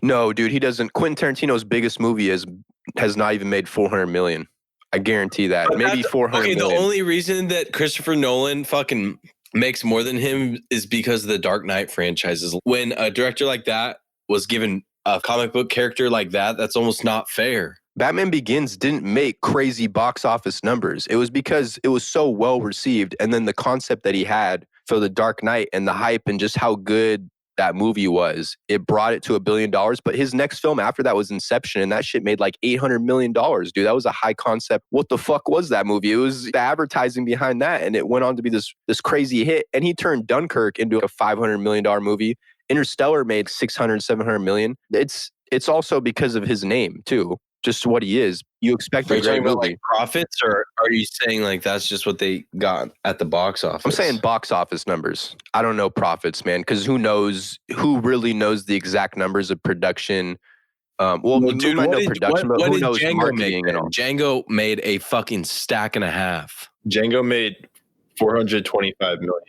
No, dude, he doesn't. Quentin Tarantino's biggest movie has not even made 400 million. I guarantee that. But maybe 400 million. The only reason that Christopher Nolan fucking makes more than him is because of the Dark Knight franchises. When a director like that was given a comic book character like that, that's almost not fair. Batman Begins didn't make crazy box office numbers. It was because it was so well received. And then the concept that he had for the Dark Knight and the hype and just how good that movie was, it brought it to $1 billion. But his next film after that was Inception, and that shit made like $800 million, dude. That was a high concept. What the fuck was that movie? It was the advertising behind that, and it went on to be this crazy hit. And he turned Dunkirk into a $500 million movie. Interstellar made 600, 700 million. It's also because of his name too. Just what he is. You expect Are a you great talking about movie. like profits, or are you saying like that's just what they got at the box office? I'm saying box office numbers. I don't know profits, man, because who really knows the exact numbers of production? Dude, might what know did, production, what but who did knows Django marketing make? and all? Django made a fucking stack and a half. Django made 425 million.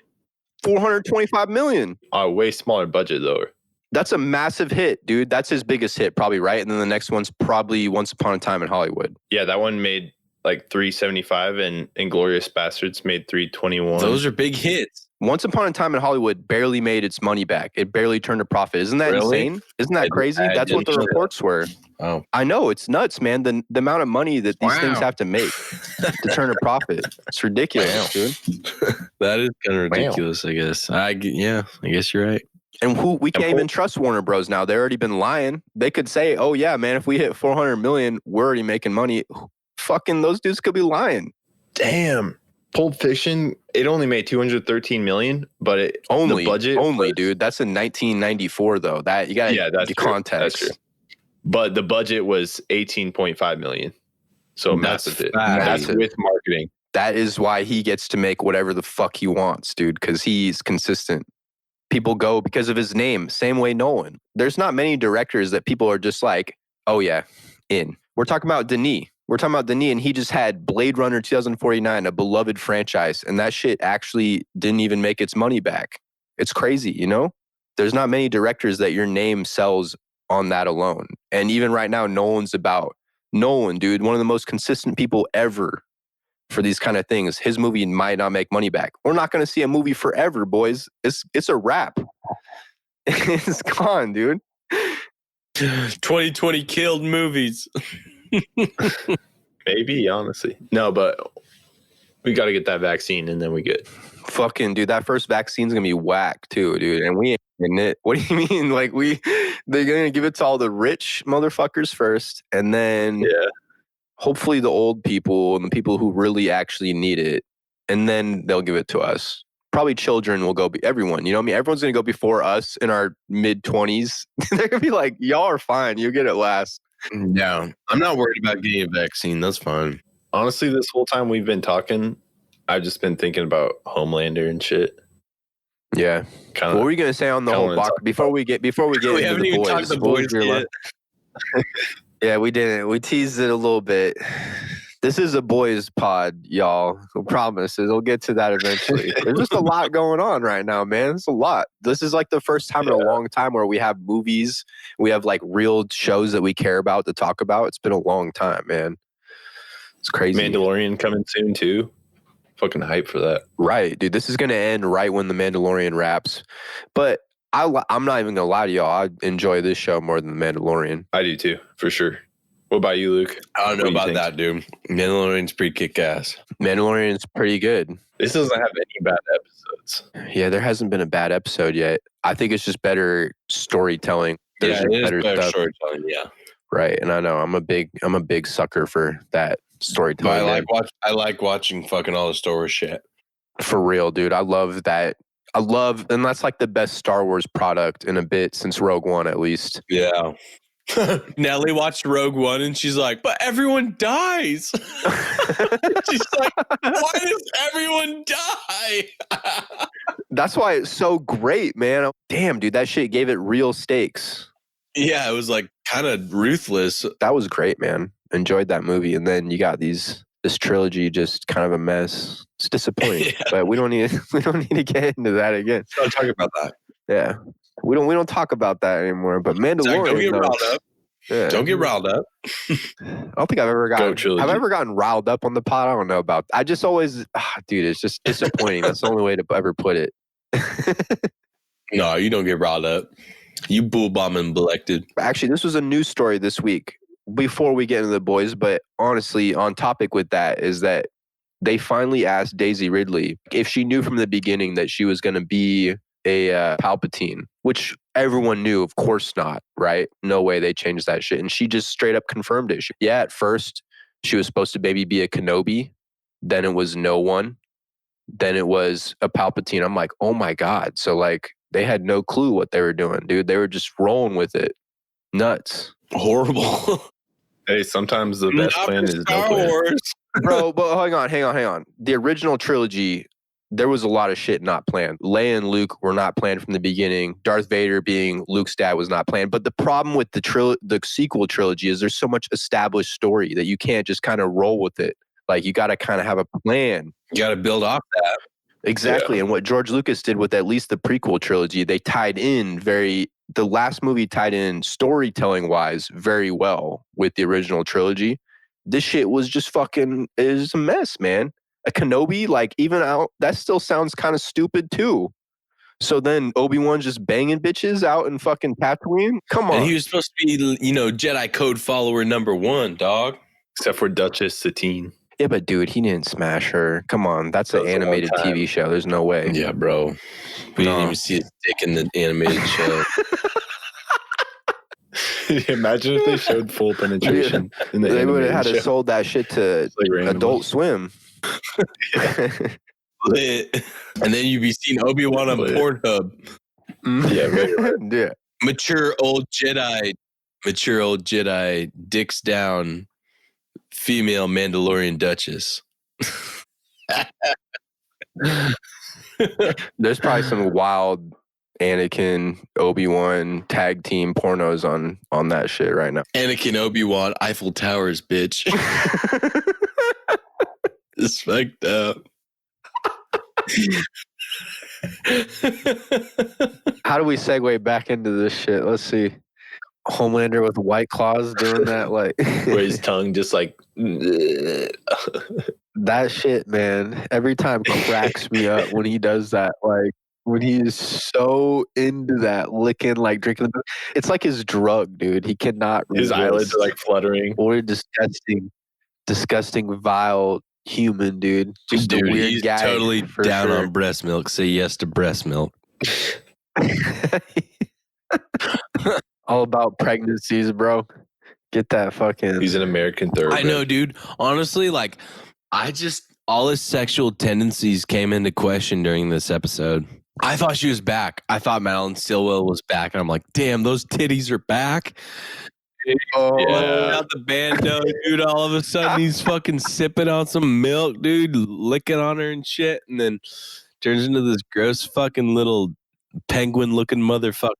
425 million. A way smaller budget though. That's a massive hit, dude. That's his biggest hit, probably, right? And then the next one's probably Once Upon a Time in Hollywood. Yeah, that one made like 375, and Inglourious Bastards made 321. Those are big hits. Once Upon a Time in Hollywood barely made its money back. It barely turned a profit. Isn't that Really? insane? Isn't that crazy? I That's what didn't the know that. reports were. Oh, I know, it's nuts, man. The amount of money that these things have to make to turn a profit. It's ridiculous, dude. that is kind of ridiculous. I guess. I guess you're right. And we can't even trust Warner Bros. Now. They've already been lying. They could say, "Oh yeah, man, if we hit 400 million, we're already making money." Fucking those dudes could be lying. Damn. Pulp Fiction, it only made 213 million, but the budget was, dude. That's in 1994 though. That you got that's get true. context. That's true. But the budget was 18.5 million. So That's massive hit. fat. That's Massive. with marketing. That is why he gets to make whatever the fuck he wants, dude, because he's consistent. People go because of his name. Same way Nolan. There's not many directors that people are just like, oh yeah, in. We're talking about Denis. And he just had Blade Runner 2049, a beloved franchise, and that shit actually didn't even make its money back. It's crazy, you know? There's not many directors that your name sells on that alone. And even right now, Nolan, dude, one of the most consistent people ever for these kind of things. His movie might not make money back. We're not going to see a movie forever, boys. It's a wrap. It's gone, dude. 2020 killed movies. Maybe, honestly. No, but we got to get that vaccine and then we good. Fucking dude, that first vaccine's gonna be whack too, dude. And we ain't getting it. What do you mean? Like they're gonna give it to all the rich motherfuckers first, and then hopefully the old people and the people who really actually need it, and then they'll give it to us. Probably children will go. Everyone, you know what I mean? Everyone's gonna go before us in our mid-20s. They're gonna be like, "Y'all are fine. You get it last." No, I'm not worried about getting a vaccine. That's fine. Honestly, this whole time we've been talking, I've just been thinking about Homelander and shit. Yeah. Kind What of. were you gonna say on the whole box before we get We into haven't the even boys? talked the What was boys your yet. Yeah, we teased it a little bit. This is a boys pod, y'all. I promise. We'll get to that eventually. There's just a lot going on right now, man. It's a lot. This is like the first time in a long time where we have movies, we have like real shows that we care about to talk about. It's been a long time, man. It's crazy. Mandalorian coming soon too. Fucking hype for that. Right, dude. This is going to end right when The Mandalorian wraps. But I'm not even going to lie to y'all. I enjoy this show more than The Mandalorian. I do too, for sure. What about you, Luke? I don't know What do you about think? that, dude. Mandalorian's pretty kick-ass. Mandalorian's pretty good. This doesn't have any bad episodes. Yeah, there hasn't been a bad episode yet. I think it's just better storytelling. There's Yeah, it is better better stuff. storytelling, yeah. Right. And I know I'm a big sucker for that But storytelling. I like watching fucking all the Star Wars shit. For real, dude. I love that. And that's like the best Star Wars product in a bit since Rogue One, at least. Yeah. Nellie watched Rogue One and she's like, but everyone dies. She's like, why does everyone die? That's why it's so great, man. Damn, dude, that shit gave it real stakes. Yeah, it was like kind of ruthless. That was great, man. Enjoyed that movie. And then you got this trilogy just kind of a mess. It's disappointing. Yeah. But we don't need to get into that again. Don't talk about that. Yeah. We don't talk about that anymore. But Zach, don't Mandalorian, get though, riled up. Yeah. Don't get riled up. I don't think I've ever gotten. trilogy. Have I ever gotten riled up on the pod? I don't know about. I just always, dude, it's just disappointing. That's the only way to ever put it. No, you don't get riled up. You bull bombing elected. Actually, this was a news story this week. Before we get into the boys, but honestly, on topic with that is that they finally asked Daisy Ridley if she knew from the beginning that she was going to be a Palpatine, which everyone knew, of course not, right? No way they changed that shit. And she just straight up confirmed it. Yeah, at first, she was supposed to maybe be a Kenobi. Then it was no one. Then it was a Palpatine. I'm like, oh my God. So like, they had no clue what they were doing, dude. They were just rolling with it. Nuts. Horrible. Hey, sometimes the best Not plan for is no Star plan. Wars. Bro, but hang on. The original trilogy, there was a lot of shit not planned. Leia and Luke were not planned from the beginning. Darth Vader being Luke's dad was not planned. But the problem with the sequel trilogy is there's so much established story that you can't just kind of roll with it. Like, you got to kind of have a plan. You got to build off that. Exactly. Yeah. And what George Lucas did with at least the prequel trilogy, they tied in the last movie tied in storytelling wise very well with the original trilogy. This shit was just is a mess, man. A Kenobi, like, even out, that still sounds kind of stupid too. So then Obi-Wan just banging bitches out in fucking Tatooine? Come on. And he was supposed to be, Jedi code follower number 1, dog. Except for Duchess Satine. Yeah, but dude, he didn't smash her. Come on. That's That an was a long animated time. TV show. There's no way. Yeah, bro. We didn't No. even see his dick in the animated show. Imagine if they showed full penetration in the They would have animated had to show. sold that shit to It's like random. Adult Swim. Lit. And then you'd be seeing Obi-Wan on Lit. Pornhub. Yeah, right. Yeah. Mature old Jedi, dicks down, female Mandalorian Duchess. There's probably some wild Anakin, Obi-Wan tag team pornos on that shit right now. Anakin Obi-Wan, Eiffel Towers, bitch. It's fucked up. How do we segue back into this shit? Let's see. Homelander with White Claws doing that, like Where his tongue just like that shit, man. Every time cracks me up when he does that. Like, when he's so into that, licking, like drinking. It's like his drug, dude. He cannot his resist. eyelids are like fluttering. What a disgusting, vile human, dude. Just a Dude, weird he's guy. totally for down sure. on breast milk. Say yes to breast milk. All about pregnancies, bro. Get that fucking. He's an American thoroughbred. I know, dude. Honestly, like, all his sexual tendencies came into question during this episode. I thought she was back. I thought Madeline Stillwell was back. And I'm like, damn, those titties are back. Oh, Yeah. Out the bando, dude. All of a sudden, he's fucking sipping on some milk, dude, licking on her and shit. And then turns into this gross fucking little penguin looking motherfucker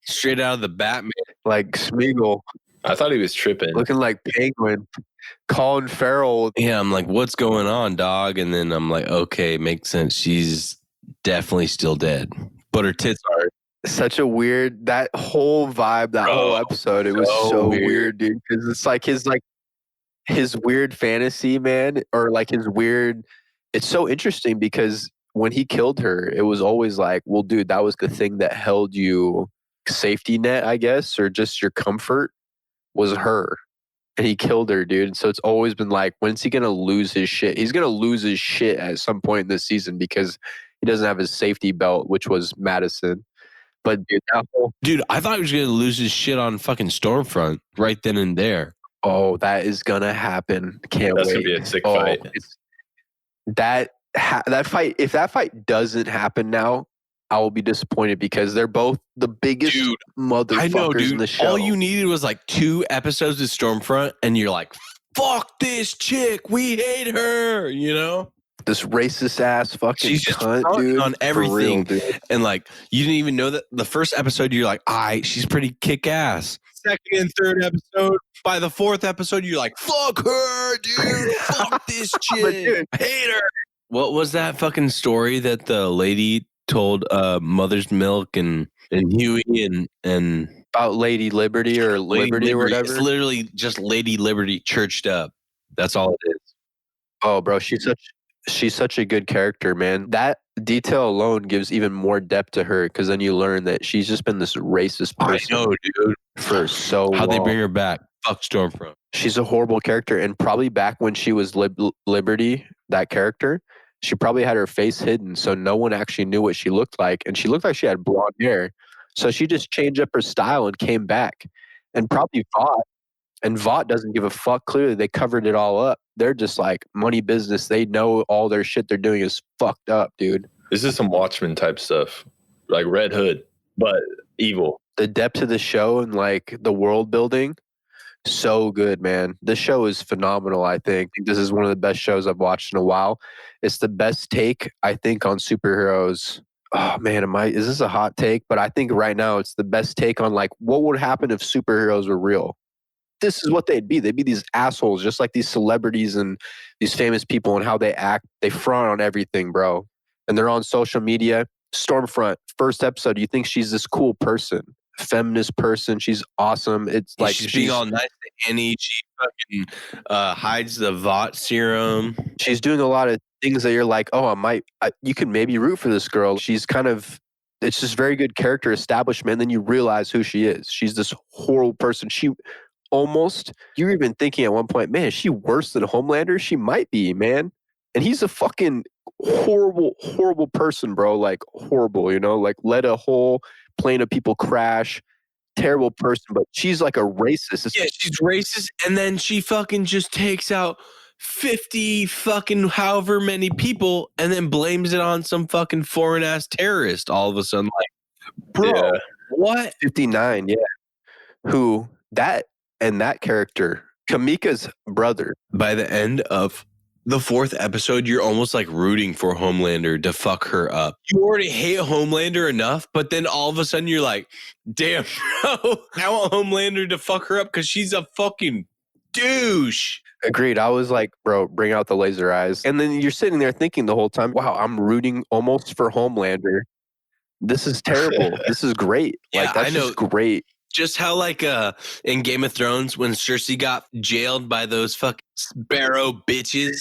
straight out of the Batman. like Smeagol, I thought he was tripping. looking like Penguin. Colin Farrell. Yeah, I'm like, what's going on, dog? And then I'm like, okay, makes sense. She's definitely still dead, but her tits are. Such a weird, that whole vibe, that whole episode. It was so weird, dude. Because it's like his weird fantasy, man, or like his weird. It's so interesting because when he killed her, it was always like, well, dude, that was the thing that held you safety net, I guess, or just your comfort was her. And he killed her, dude. So it's always been like, when's he gonna lose his shit? He's gonna lose his shit at some point in this season because he doesn't have his safety belt, which was Madison. But dude, I thought he was gonna lose his shit on fucking Stormfront right then and there. oh, that is gonna happen. Can't That's wait. gonna be a sick fight. That fight, if that fight doesn't happen now, I will be disappointed because they're both the biggest Dude, motherfuckers I know, dude. in the show. All you needed was like 2 episodes of Stormfront, and you're like, "Fuck this chick, we hate her," you know. This racist ass fucking She's just cunt, fronting dude. on For everything. real, dude. And like, you didn't even know that the first episode, you're like, she's pretty kick ass. Second and third episode, by the 4th episode, you're like, fuck her, dude. Fuck this But chick. dude, I hate her. What was that fucking story that the lady told Mother's Milk and Huey and about Lady Liberty or Liberty or whatever. It's literally just Lady Liberty churched up. That's all it is. Oh, bro, she's such a good character, man. That detail alone gives even more depth to her because then you learn that she's just been this racist person. I know, dude. For so How'd they long. bring her back? Fuck Stormfront. She's a horrible character, and probably back when she was Liberty, that character, she probably had her face hidden, so no one actually knew what she looked like, and she looked like she had blonde hair. So she just changed up her style and came back, and probably Vought. And Vought doesn't give a fuck. Clearly, they covered it all up. They're just like money business. They know all their shit they're doing is fucked up, dude. This is some Watchmen type stuff, like Red Hood, but evil. The depth of the show and like the world building, so good, man. This show is phenomenal. I think this is one of the best shows I've watched in a while. It's the best take, I think, on superheroes. Oh man, is this a hot take? But I think right now it's the best take on like what would happen if superheroes were real. This is what they'd be. They'd be these assholes, just like these celebrities and these famous people and how they act. They front on everything, bro. And they're on social media. Stormfront, first episode, you think she's this cool person, feminist person. She's awesome. It's like she's being all nice to Annie. She fucking hides the Vought serum. She's doing a lot of things that you're like, oh, you could maybe root for this girl. She's kind of, it's just very good character establishment. And then you realize who she is. She's this horrible person. You're even thinking at one point, man, is she worse than Homelander? She might be, man. And he's a fucking horrible, horrible person, bro. Like, horrible, like let a whole plane of people crash. Terrible person, but she's like a racist. Yeah, she's racist. And then she fucking just takes out 50 fucking however many people and then blames it on some fucking foreign ass terrorist all of a sudden. Like, bro, what? 59, yeah. Who, that character, Kamika's brother. By the end of the fourth episode, you're almost like rooting for Homelander to fuck her up. You already hate Homelander enough, but then all of a sudden you're like, damn, bro, I want Homelander to fuck her up because she's a fucking douche. Agreed. I was like, bro, bring out the laser eyes. And then you're sitting there thinking the whole time, wow, I'm rooting almost for Homelander. This is terrible. This is great. Yeah, like, that's I know. Just great. Just how like in Game of Thrones when Cersei got jailed by those fucking sparrow bitches,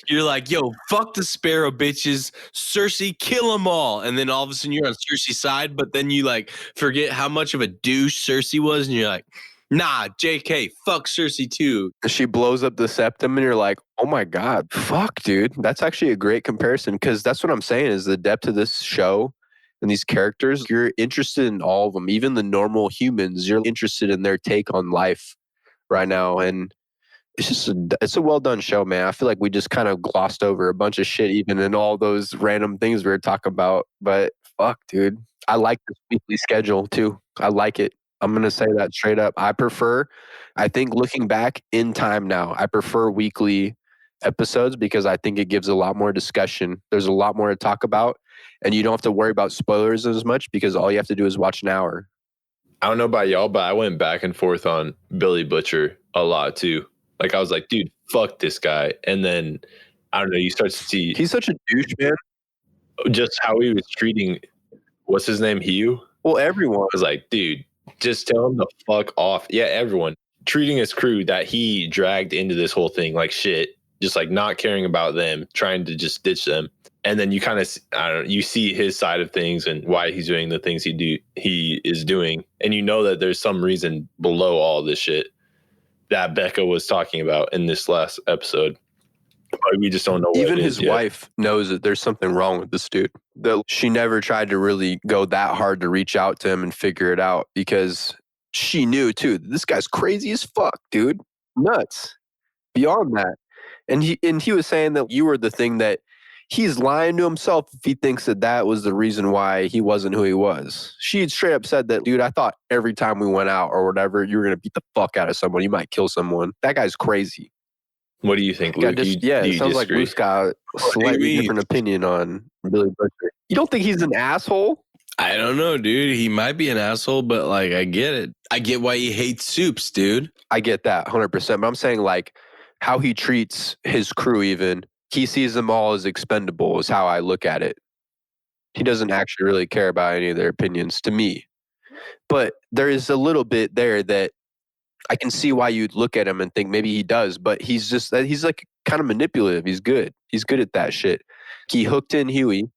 you're like, yo, fuck the sparrow bitches, Cersei, kill them all. And then all of a sudden you're on Cersei's side, but then you like forget how much of a douche Cersei was, and you're like, nah, JK, fuck Cersei too. She blows up the septum and you're like, oh my God, fuck, dude. That's actually a great comparison because that's what I'm saying is the depth of this show and these characters, you're interested in all of them. Even the normal humans, you're interested in their take on life right now. And it's just it's a well done show, man. I feel like we just kind of glossed over a bunch of shit, even in all those random things we were talking about. But fuck, dude. I like this weekly schedule too. I like it. I'm going to say that straight up. I think looking back in time now, I prefer weekly episodes because I think it gives a lot more discussion. There's a lot more to talk about. And you don't have to worry about spoilers as much because all you have to do is watch an hour. I don't know about y'all, but I went back and forth on Billy Butcher a lot too. Like I was like, dude, fuck this guy. And then, I don't know, you start to see. He's such a douche, man. Just how he was treating, what's his name, Hugh? Well, everyone. I was like, dude, just tell him to fuck off. Yeah, everyone. Treating his crew that he dragged into this whole thing like shit. Just like not caring about them, trying to just ditch them. And then you kind of, I don't know, you see his side of things and why he's doing the things he is doing. And you know that there's some reason below all this shit that Becca was talking about in this last episode. But we just don't know what Even it his is yet. wife knows that there's something wrong with this dude. That she never tried to really go that hard to reach out to him and figure it out because she knew too, this guy's crazy as fuck, dude. Nuts. Beyond that. And he was saying that you were the thing that he's lying to himself if he thinks that was the reason why he wasn't who he was. She had straight up said that, dude, I thought every time we went out or whatever, you were going to beat the fuck out of someone. You might kill someone. That guy's crazy. What do you think, Luke? It sounds like Luke's got a slightly different opinion on Billy Butcher. You don't think he's an asshole? I don't know, dude. He might be an asshole, but like, I get it. I get why he hates soups, dude. I get that 100%. But I'm saying like how he treats his crew even. He sees them all as expendable is how I look at it. He doesn't actually really care about any of their opinions to me. But there is a little bit there that I can see why you'd look at him and think maybe he does, but he's like kind of manipulative. He's good. He's good at that shit. He hooked in Huey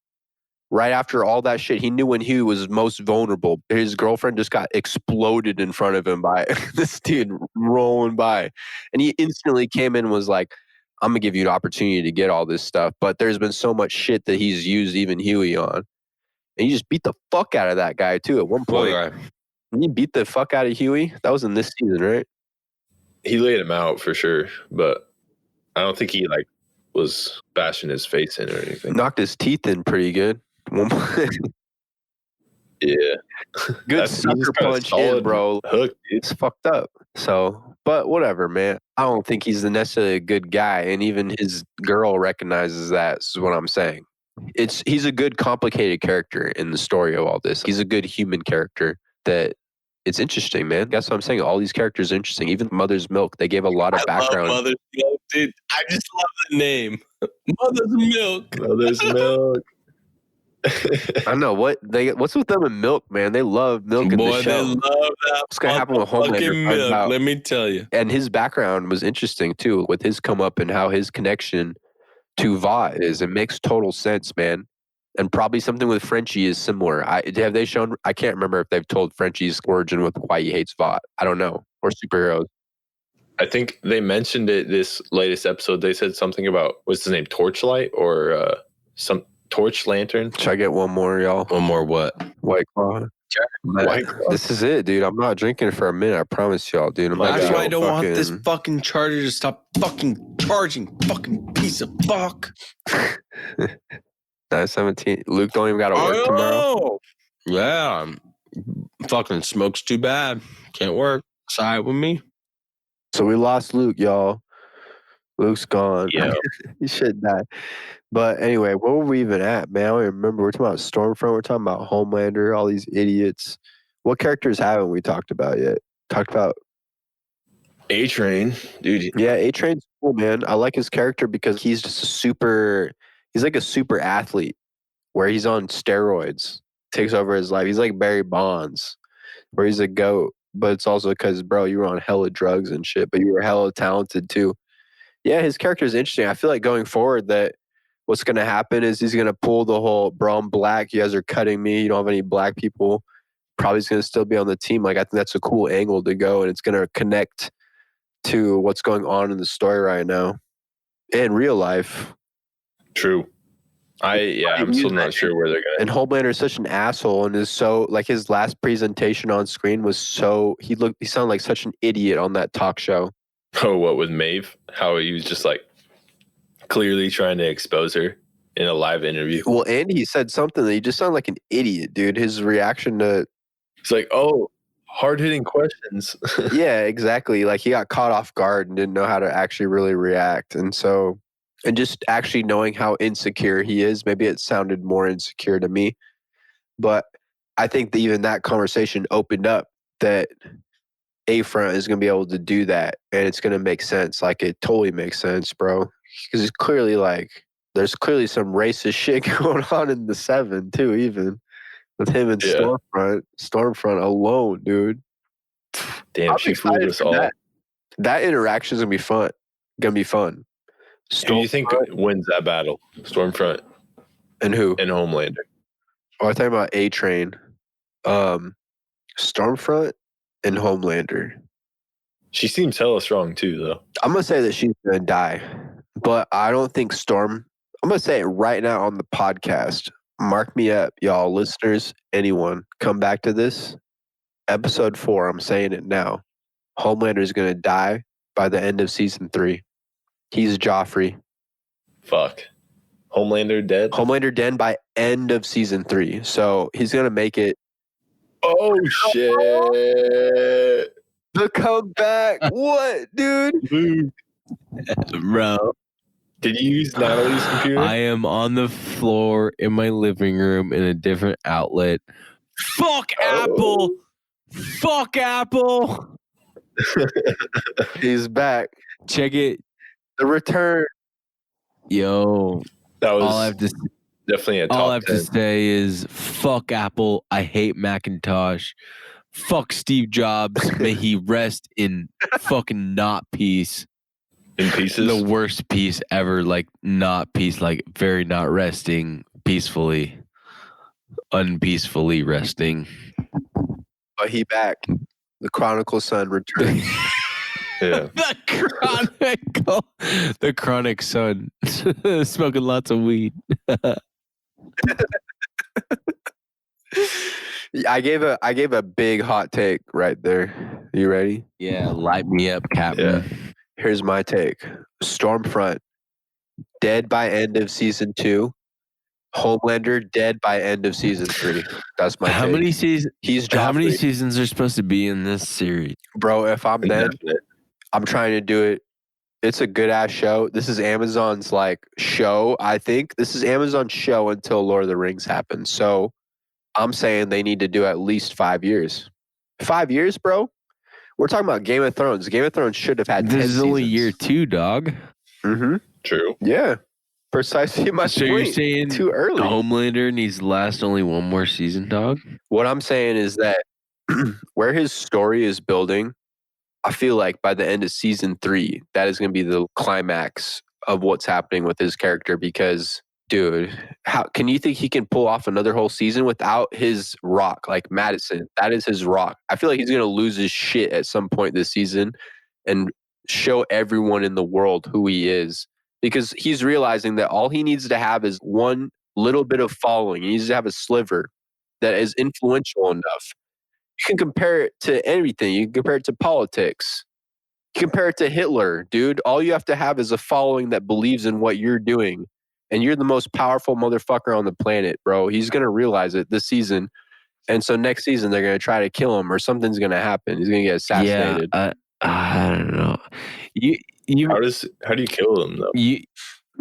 right after all that shit. He knew when Huey was most vulnerable. His girlfriend just got exploded in front of him by this dude rolling by. And he instantly came in and was like, I'm going to give you an opportunity to get all this stuff. But there's been so much shit that he's used even Huey on. And he just beat the fuck out of that guy, too, at one point. He beat the fuck out of Huey? That was in this season, right? He laid him out for sure, but I don't think he like was bashing his face in or anything. Knocked his teeth in pretty good. Yeah. Good sucker punch in, bro. Hook, dude. It's fucked up. So, but whatever, man. I don't think he's necessarily a good guy, and even his girl recognizes that. Is what I'm saying. He's a good, complicated character in the story of all this. He's a good human character that it's interesting, man. That's what I'm saying. All these characters are interesting. Even Mother's Milk, they gave a lot of background. Love Mother's Milk, dude. I just love the name. Mother's Milk. Mother's Milk. I know what's with them and milk, man. They love milk in the show. They love that. What's gonna happen with Homelander? Milk, let me tell you. And his background was interesting too, with his come up and how his connection to Vought is. It makes total sense, man. And probably something with Frenchie is similar. Have they shown? I can't remember if they've told Frenchie's origin with why he hates Vought. I don't know. Or superheroes. I think they mentioned it this latest episode. They said something about what's his name, Torchlight or some Torch Lantern. Should I get one more, y'all? One more what? White Claw. White Claw. This is it, dude. I'm not drinking it for a minute. I promise y'all, dude. That's why I don't want this fucking charger to stop fucking charging. Fucking piece of fuck. 9:17. Luke don't even got to work tomorrow. Yeah. Fucking smoke's too bad. Can't work. Side with me. So we lost Luke, y'all. Luke's gone. Yeah. He should die. But anyway, where were we even at, man? I don't even remember. We're talking about Stormfront. We're talking about Homelander, all these idiots. What characters haven't we talked about yet? Talked about A-Train, dude. Yeah, A-Train's cool, man. I like his character because he's just he's like a super athlete where he's on steroids, takes over his life. He's like Barry Bonds, where he's a goat. But it's also because, bro, you were on hella drugs and shit, but you were hella talented too. Yeah, his character is interesting. I feel like going forward that what's going to happen is he's going to pull the whole, bro, I'm black. You guys are cutting me. You don't have any black people. Probably is going to still be on the team. Like, I think that's a cool angle to go, and it's going to connect to what's going on in the story right now in real life. True. I'm still not sure where they're going. And Homelander is such an asshole and is so, like, his last presentation on screen was so, he sounded like such an idiot on that talk show. Oh, what with Maeve? How he was just like clearly trying to expose her in a live interview. Well, and he said something that he just sounded like an idiot, dude. His reaction to... It's like, oh, hard-hitting questions. Yeah, exactly. Like, he got caught off guard and didn't know how to actually really react. And so, and just actually knowing how insecure he is, maybe it sounded more insecure to me. But I think that even that conversation opened up that A-Front is going to be able to do that, and it's going to make sense. Like, it totally makes sense, bro. Because it's clearly like, there's clearly some racist shit going on in the 7, too, even. With him and Stormfront alone, dude. Damn, she fooled us all. That interaction is going to be fun. Who do you think wins that battle? Stormfront. And who? And Homelander. Oh, I'm talking about A-Train. Stormfront and Homelander. She seems hella strong too, though. I'm going to say that she's going to die. But I don't think I'm going to say it right now on the podcast. Mark me up, y'all, listeners, anyone. Come back to this. Episode 4, I'm saying it now. Homelander is going to die by the end of season 3. He's Joffrey. Fuck. Homelander dead? Homelander dead by end of season 3. So he's going to make it. Oh, shit. The comeback. What, dude? Bro. Did you use Natalie's computer? I am on the floor in my living room in a different outlet. Fuck Apple. Fuck Apple. He's back. Check it. The return. Yo. That was all I have to definitely a top All I have 10. to say is fuck Apple. I hate Macintosh. Fuck Steve Jobs. May he rest in fucking not peace. In pieces. The worst piece ever. Like not peace. Like very not resting peacefully. Unpeacefully resting. But he back. The Chronicle Son returned. Yeah. The chronic son. Smoking lots of weed. I gave a big hot take right there. You ready? Yeah, light me up, Captain. Yeah. Here's my take. Stormfront, dead by end of season 2. Homelander, dead by end of season 3. That's my How take. many seasons? He's How many Joffrey. seasons are supposed to be in this series? Bro, if I'm dead, Indefinite. I'm trying to do it. It's a good ass show. This is Amazon's like show, I think. This is Amazon's show until Lord of the Rings happens. So I'm saying they need to do at least 5 years. 5 years, bro? We're talking about Game of Thrones. Game of Thrones should have had 10 This is only seasons. year 2, dog. Mm-hmm. True. Yeah. Precisely my So point. you're saying Too early. Homelander needs to last only one more season, dog? What I'm saying is that where his story is building, I feel like by the end of season 3, that is going to be the climax of what's happening with his character. Because, dude, how can you think he can pull off another whole season without his rock? Like Madison, that is his rock. I feel like he's going to lose his shit at some point this season and show everyone in the world who he is. Because he's realizing that all he needs to have is one little bit of following. He needs to have a sliver that is influential enough. You can compare it to anything. You can compare it to politics. You can compare it to Hitler, dude. All you have to have is a following that believes in what you're doing. And you're the most powerful motherfucker on the planet, bro. He's going to realize it this season. And so next season, they're going to try to kill him or something's going to happen. He's going to get assassinated. Yeah, I don't know. How do you kill them though?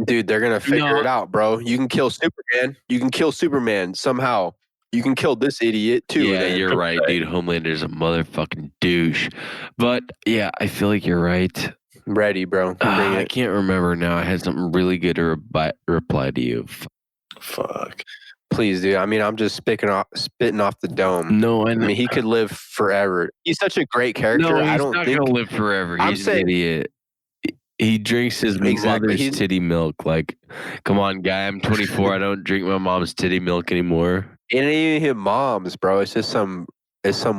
Dude, they're going to figure it out, bro. You can kill Superman. You can kill Superman somehow. You can kill this idiot too. Yeah, then. you're right, dude. Homelander's a motherfucking douche. But yeah, I feel like you're right. Ready, bro. Bring I it. can't remember now. I had something really good to reply to you. Fuck. Please, dude. I mean, I'm just spitting off the dome. No, I mean, he could live forever. He's such a great character. No, he's I don't not think gonna live forever. I'm He's saying- an idiot. He drinks his Exactly. mother's He's- titty milk. Like, come on, guy. I'm 24. I don't drink my mom's titty milk anymore. it ain't even mom's, bro. It's just some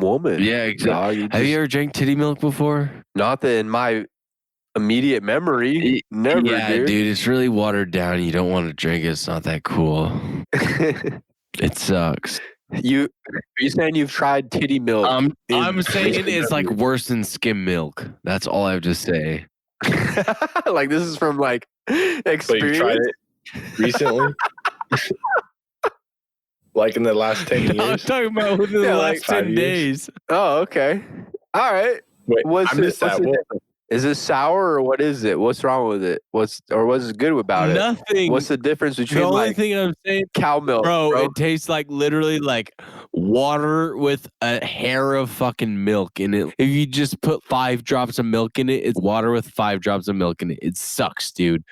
woman. Yeah, exactly. Dog. Have you ever drank titty milk before? Not that in my immediate memory. Never, Yeah, dude. It's really watered down. You don't want to drink it. It's not that cool. It sucks. Are you saying you've tried titty milk? I'm saying it's like worse than skim milk. That's all I have to say. Like this is from like experience. But you tried it recently? Like in the last 10 No, I'm years? talking about within the Yeah, last like 10 5 years. days. Oh, okay. All right. Wait, What's I missed that. What- Is it sour or what is it? What's wrong with it? What's good about it? Nothing. What's the difference The between only like thing I'm saying, cow milk, bro, bro? it tastes like literally like water with a hair of fucking milk in it. If you just put 5 drops of milk in it, it's water with 5 drops of milk in it. It sucks, dude.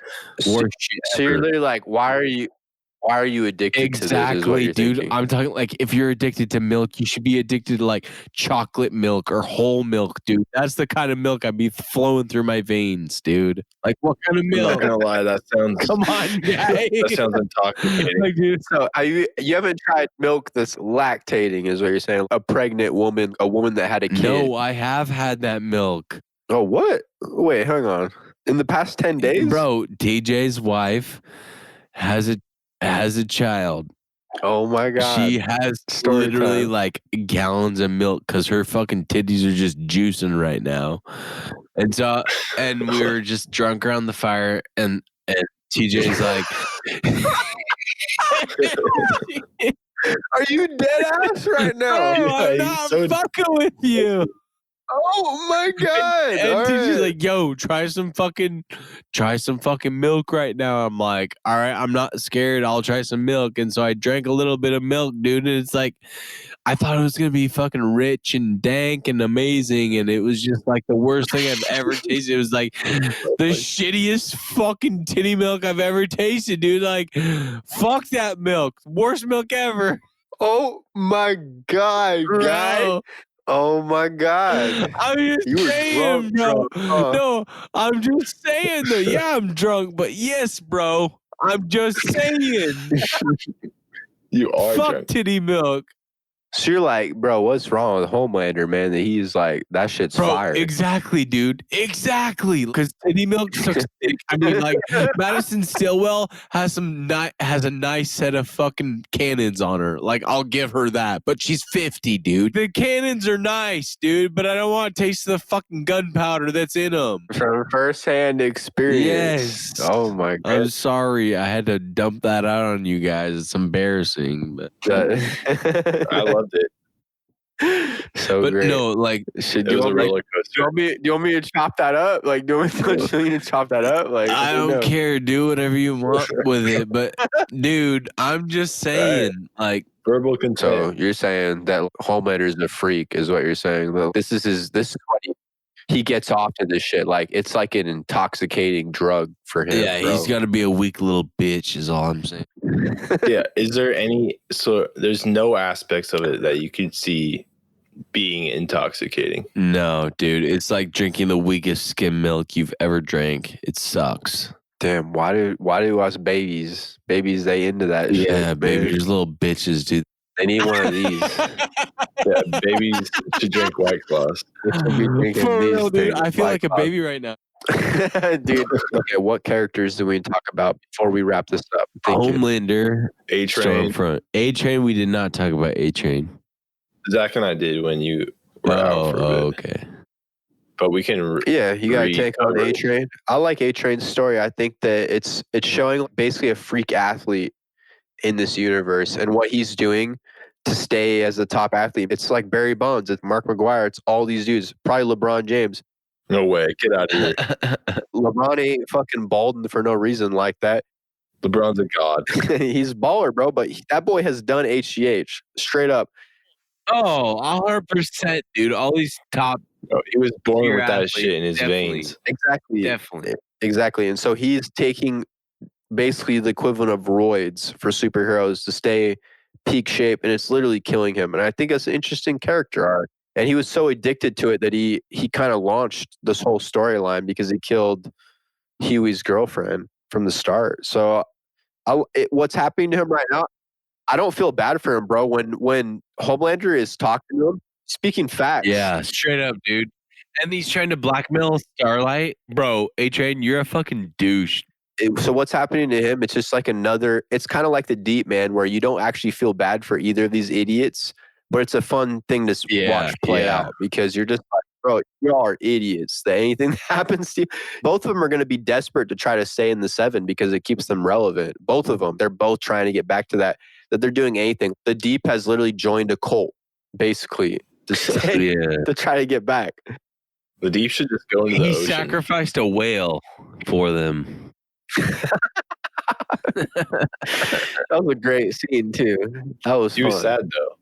Worst shit So you're ever. literally like, why are you addicted to this? Is what Exactly, you're dude. thinking. I'm talking like if you're addicted to milk, you should be addicted to like chocolate milk or whole milk, dude. That's the kind of milk I'd be flowing through my veins, dude. Like what kind of I'm not milk? gonna lie, that sounds Come on, guy. that sounds intoxicating. Like, dude, So you haven't tried milk that's lactating, is what you're saying? A pregnant woman, a woman that had a kid. no, I have had that milk. Oh, what? Wait, hang on. In the past 10 days, Bro, DJ's wife has a child. Oh my god. She has Story literally time. like gallons of milk because her fucking titties are just juicing right now. And so, and we were just drunk around the fire, and TJ's like, Are you dead ass right now? "Oh, I'm he's not so- fucking with you." Oh my god. And All TJ's right. like, "Yo, try some fucking milk right now." I'm like, "All right, I'm not scared. I'll try some milk." And so I drank a little bit of milk, dude. And it's like, I thought it was gonna be fucking rich and dank and amazing, and it was just like the worst thing I've ever tasted. It was like the shittiest fucking titty milk I've ever tasted, dude. Like, fuck that milk, worst milk ever, Oh my god, guy. bro. Oh my God. I'm just You were saying, drunk, bro. huh? No, I'm just saying though. Yeah, I'm drunk, but yes, bro. I'm just saying. You are Fuck drunk. titty milk. So you're like, bro, what's wrong with Homelander, man? That he's like, that shit's Bro, fire. exactly, dude. Exactly. Because titty milk sucks dick. I mean, like, Madison Stillwell has a nice set of fucking cannons on her. Like, I'll give her that. But she's 50, dude. The cannons are nice, dude, but I don't want to taste the fucking gunpowder that's in them. From firsthand experience. Yes. Oh my God. I'm sorry. I had to dump that out on you guys. It's embarrassing, but I loved it. So but great. no, like, It was a roller Do coaster. you want me to chop that up? Like, do you want me to chop that up? Like, I don't care. Do whatever you want with it. But, dude, I'm just saying, like, Verbal consent. So you're saying that Homelander is a freak, is what you're saying? Well, this is what he gets off to this shit. Like, it's like an intoxicating drug for him. yeah, bro. he's got to be a weak little bitch, is all I'm saying. Yeah. Is there any? So there's no aspects of it that you could see being intoxicating. No, dude, it's like drinking the weakest skim milk you've ever drank. It sucks. Damn, why do us babies they into that shit? Yeah, baby, man? just little bitches, dude. They need one of these. Yeah, babies should drink White Claws. They should be drinking For these real, dude. things, I feel White like a Claws. baby right now. Dude, okay, what characters do we talk about before we wrap this up? Homelander, A-Train. Stormfront. A-Train, we did not talk about A-Train. Zach and I did when you were out for a bit. Okay. But we can. Yeah, you gotta take on recover. A-Train. I like A-Train's story. I think that it's showing basically a freak athlete in this universe and what he's doing to stay as a top athlete. It's like Barry Bonds, it's Mark McGuire, it's all these dudes, probably LeBron James. No way. Get out of here. LeBron ain't fucking bald for no reason like that. LeBron's a god. He's baller, bro, but that boy has done HGH straight up. Oh, 100%, dude. All these top. Bro, he was born Pure with that athlete, shit in his definitely. veins. Exactly. Definitely. Exactly. And so he's taking basically the equivalent of roids for superheroes to stay peak shape, and it's literally killing him. And I think that's an interesting character arc. And he was so addicted to it that he kind of launched this whole storyline because he killed Huey's girlfriend from the start. So what's happening to him right now, I don't feel bad for him, bro. When Homelander is talking to him, speaking facts. Yeah, straight up, dude. And he's trying to blackmail Starlight. Bro, A-Train, you're a fucking douche. So what's happening to him? It's just like it's kind of like the Deep, man, where you don't actually feel bad for either of these idiots, but it's a fun thing to watch play out because you're just like, bro, y'all are idiots. That anything that happens to you, both of them are going to be desperate to try to stay in the 7 because it keeps them relevant. Both of them, they're both trying to get back to that they're doing anything. The Deep has literally joined a cult, basically, to stay, to try to get back. The Deep should just go into the ocean. He sacrificed a whale for them. That was a great scene too. That was He was fun. sad though.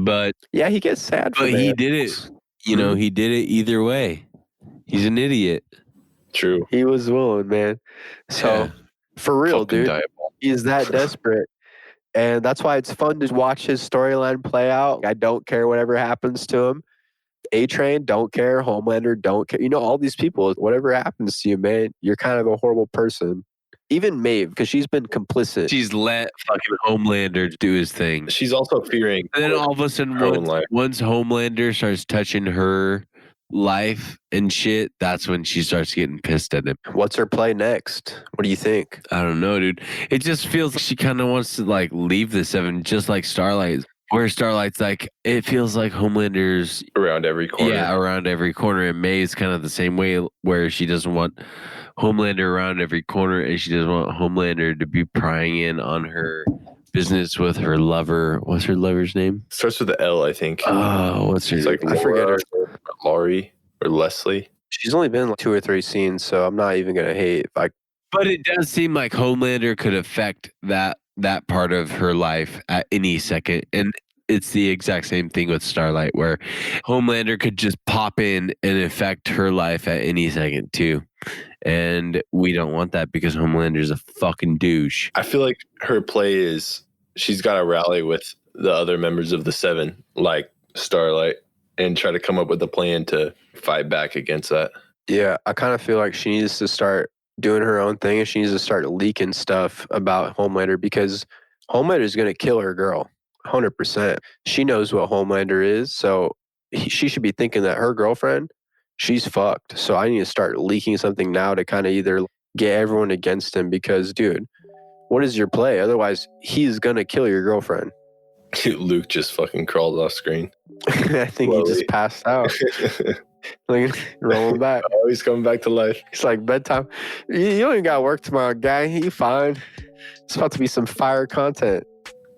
But yeah, he gets sad. But he did it. You know, he did it either way. He's an idiot. True. He was willing, man. So for real, Fucking dude, diabolical. he's that desperate. And that's why it's fun to watch his storyline play out. I don't care whatever happens to him. A-Train, don't care. Homelander, don't care. You know, all these people, whatever happens to you, man, you're kind of a horrible person. Even Maeve, because she's been complicit. She's let fucking Homelander do his thing. She's also fearing. And then all of a sudden, her own life. once Homelander starts touching her life and shit, that's when she starts getting pissed at him. What's her play next? What do you think? I don't know, dude. It just feels like she kind of wants to like leave the 7, just like Starlight. Where Starlight's like, it feels like Homelander's Around every corner. Yeah, around every corner. And May's kind of the same way, where she doesn't want Homelander around every corner, and she doesn't want Homelander to be prying in on her business with her lover. What's her lover's name? Starts with the L, I think. Oh, what's her It's name? like I forget her. Laurie or Leslie. She's only been like 2 or 3 scenes, so I'm not even gonna hate. Like, But it does seem like Homelander could affect that part of her life at any second. And it's the exact same thing with Starlight, where Homelander could just pop in and affect her life at any second too. And we don't want that because Homelander's a fucking douche. I feel like her play is she's got to rally with the other members of the 7, like Starlight. and try to come up with a plan to fight back against that. Yeah, I kind of feel like she needs to start doing her own thing, and she needs to start leaking stuff about Homelander, because Homelander is going to kill her girl, 100%. She knows what Homelander is, so she should be thinking that her girlfriend, she's fucked. So I need to start leaking something now to kind of either get everyone against him, because, dude, what is your play? Otherwise, he's going to kill your girlfriend. Luke just fucking crawled off screen. I think he just passed out. Like, rolling back. Oh, he's coming back to life. It's like bedtime. You ain't got work tomorrow, guy. You fine. It's about to be some fire content.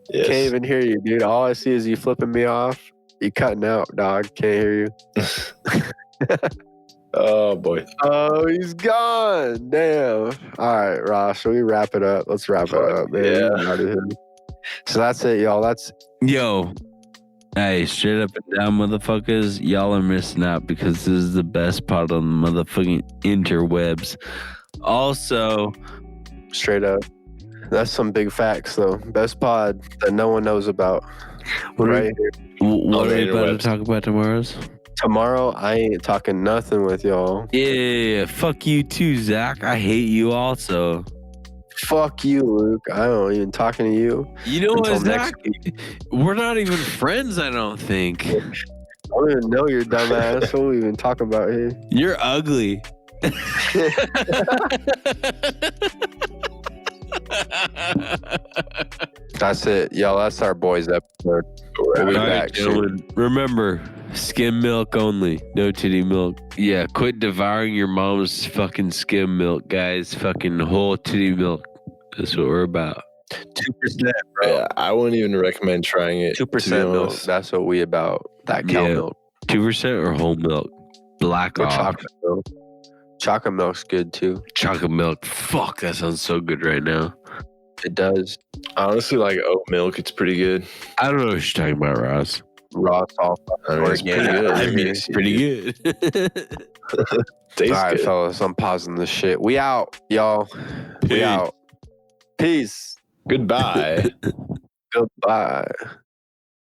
Yes. Can't even hear you, dude. All I see is you flipping me off. You cutting out, dog. Can't hear you. Oh, boy. Oh, he's gone. Damn. All right, Ross, shall we wrap it up? Let's wrap it up, man. Yeah. So that's it, y'all. Yo. Hey, straight up and down, motherfuckers. Y'all are missing out because this is the best part on the motherfucking interwebs. Also, straight up. That's some big facts, though. Best pod that no one knows about. What right are, what are you about to interwebs. talk about tomorrow's? Tomorrow, I ain't talking nothing with y'all. Yeah, fuck you too, Zach. I hate you also. Fuck you, Luke. I don't even talking to you. You know until what, next Zach? week. We're not even friends, I don't think. I don't even know your dumb ass. What are we even talking about here? You're ugly. That's it, y'all. That's our boys episode. We'll be All right, back soon. gentlemen, remember, skim milk only, no titty milk. Yeah, quit devouring your mom's fucking skim milk, guys. Fucking whole titty milk. That's what we're about. 2%, bro. Yeah, I wouldn't even recommend trying it. 2% to be milk. honest. That's what we about. That cow Yeah. milk. 2% or whole milk? Black Or off. chocolate milk. Chocolate milk's good too. Chocolate milk. Fuck, that sounds so good right now. It does. I honestly like oat milk. It's pretty good. I don't know what you're talking about, Ross. Raw salt. I mean, it's pretty good. I mean, it's pretty good. Tastes All right, good. fellas. I'm pausing this shit. We out, y'all. We Peace. out. Peace. Goodbye. Goodbye.